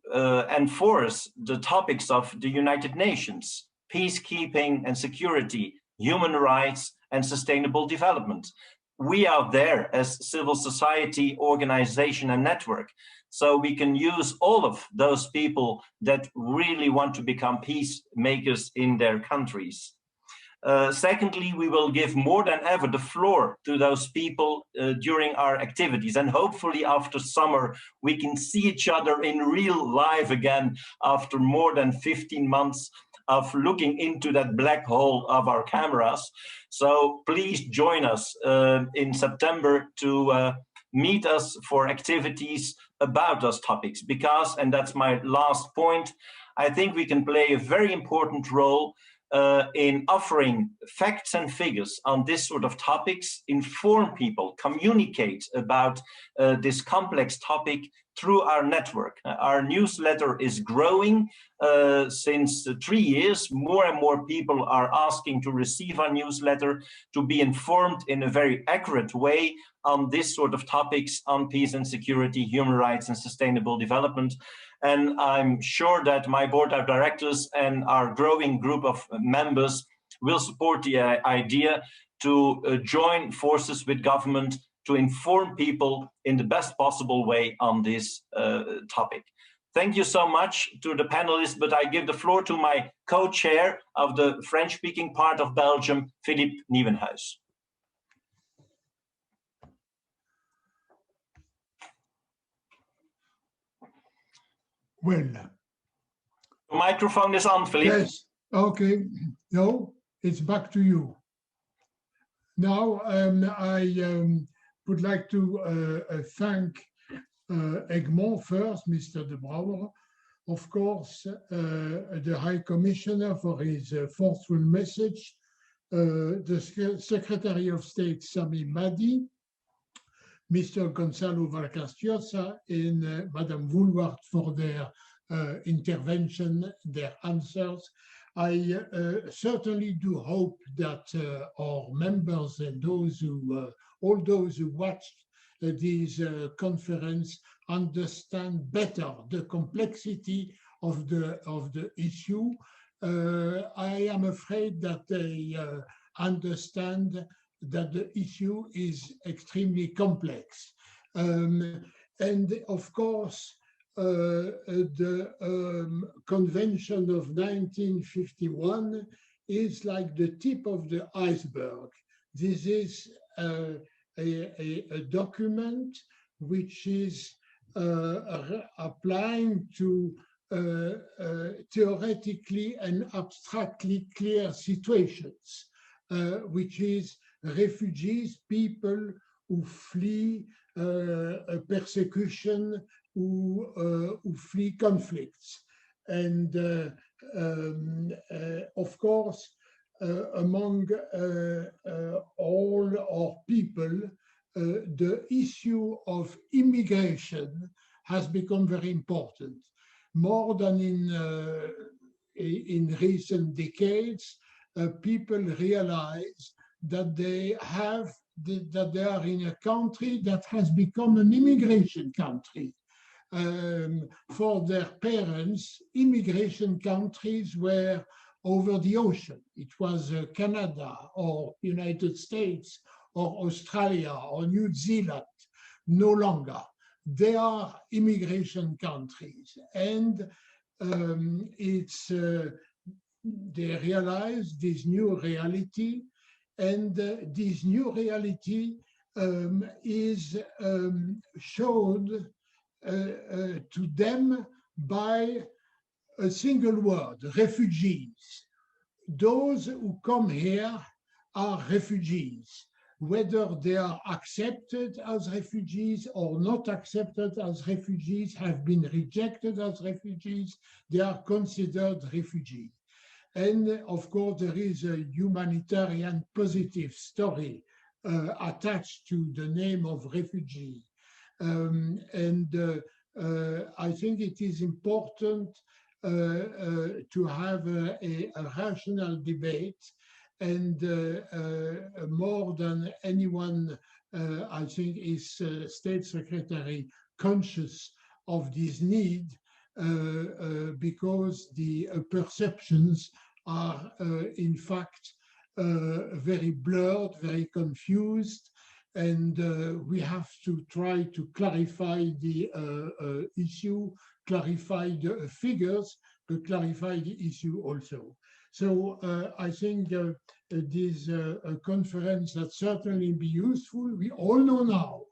[SPEAKER 6] enforce the topics of the United Nations: peacekeeping and security, human rights, and sustainable development. We are there as civil society organization and network, so we can use all of those people that really want to become peacemakers in their countries. Secondly, we will give more than ever the floor to those people during our activities. And hopefully after summer, we can see each other in real life again after more than 15 months of looking into that black hole of our cameras. So please join us in September to meet us for activities about those topics, because, and that's my last point, I think we can play a very important role in offering facts and figures on this sort of topics, inform people, communicate about this complex topic through our network. Our newsletter is growing since 3 years. More and more people are asking to receive our newsletter, to be informed in a very accurate way on this sort of topics on peace and security, human rights and sustainable development. And I'm sure that my board of directors and our growing group of members will support the idea to join forces with government to inform people in the best possible way on this topic. Thank you so much to the panelists, but I give the floor to my co-chair of the French-speaking part of Belgium, Philippe Nieuwenhuis.
[SPEAKER 7] Well,
[SPEAKER 6] The microphone is on, Philippe.
[SPEAKER 7] yes, okay. No, it's back to you. Now, I would like to thank Egmont first, Mr. De Brouwer, of course, the High Commissioner for his forceful message, the Secretary of State, Sami Madi, Mr. Gonzalo Valcastiosa, and Madame Woolward for their intervention, their answers. I certainly do hope that our members and those who, all those who watched this conference understand better the complexity of the issue. I am afraid that they understand that the issue is extremely complex. And of course, the Convention of 1951 is like the tip of the iceberg. This is a document which is applying to theoretically and abstractly clear situations, which is refugees, people who flee persecution, who flee conflicts. And of course, among all our people, the issue of immigration has become very important. More than in recent decades, people realize that they are in a country that has become an immigration country. For their parents, immigration countries were over the ocean. It was Canada or United States or Australia or New Zealand. No longer. They are immigration countries. And they realize this new reality, and this new reality is shown to them by a single word: refugees. Those who come here are refugees. Whether they are accepted as refugees or not accepted as refugees, have been rejected as refugees, they are considered refugees. And of course, there is a humanitarian positive story attached to the name of refugee. I think it is important to have a rational debate, and more than anyone, I think, is State Secretary conscious of this need, because the perceptions are in fact very blurred, very confused, and we have to try to clarify the issue, clarify the figures, but clarify the issue also. So I think this conference that certainly be useful. We all know now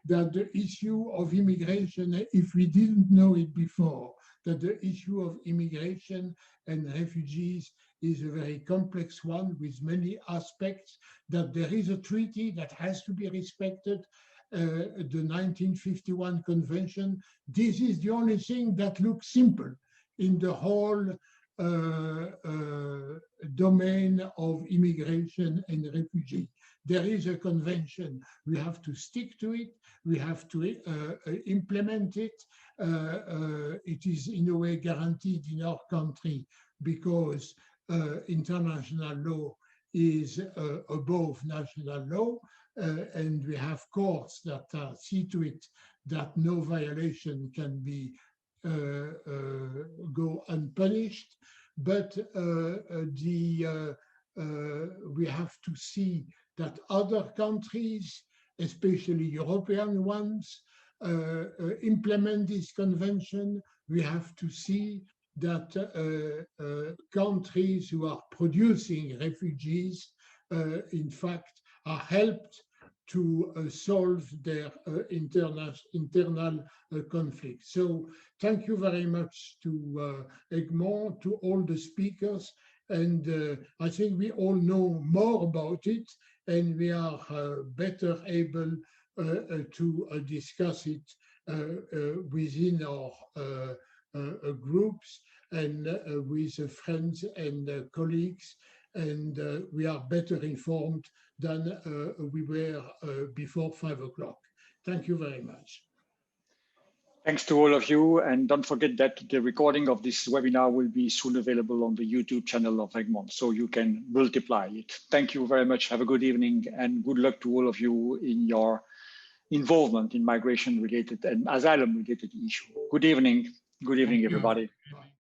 [SPEAKER 7] that the issue of immigration, if we didn't know it before, that the issue of immigration and refugees is a very complex one with many aspects, that there is a treaty that has to be respected, the 1951 Convention. This is the only thing that looks simple in the whole domain of immigration and refugee. There is a convention. We have to stick to it. We have to implement it. It is in a way guaranteed in our country because international law is above national law. And we have courts that see to it that no violation can be go unpunished, but we have to see that other countries, especially European ones, implement this convention. We have to see that countries who are producing refugees, in fact, are helped to solve their internal conflict. So thank you very much to Egmont, to all the speakers. And I think we all know more about it, and we are better able to discuss it within our groups and with friends and colleagues. And we are better informed than we were before 5 o'clock. Thank you very much.
[SPEAKER 1] Thanks to all of you. And don't forget that the recording of this webinar will be soon available on the YouTube channel of Egmont, so you can multiply it. Thank you very much. Have a good evening and good luck to all of you in your involvement in migration related and asylum related issues. Good evening. Good evening, everybody.
[SPEAKER 7] Bye.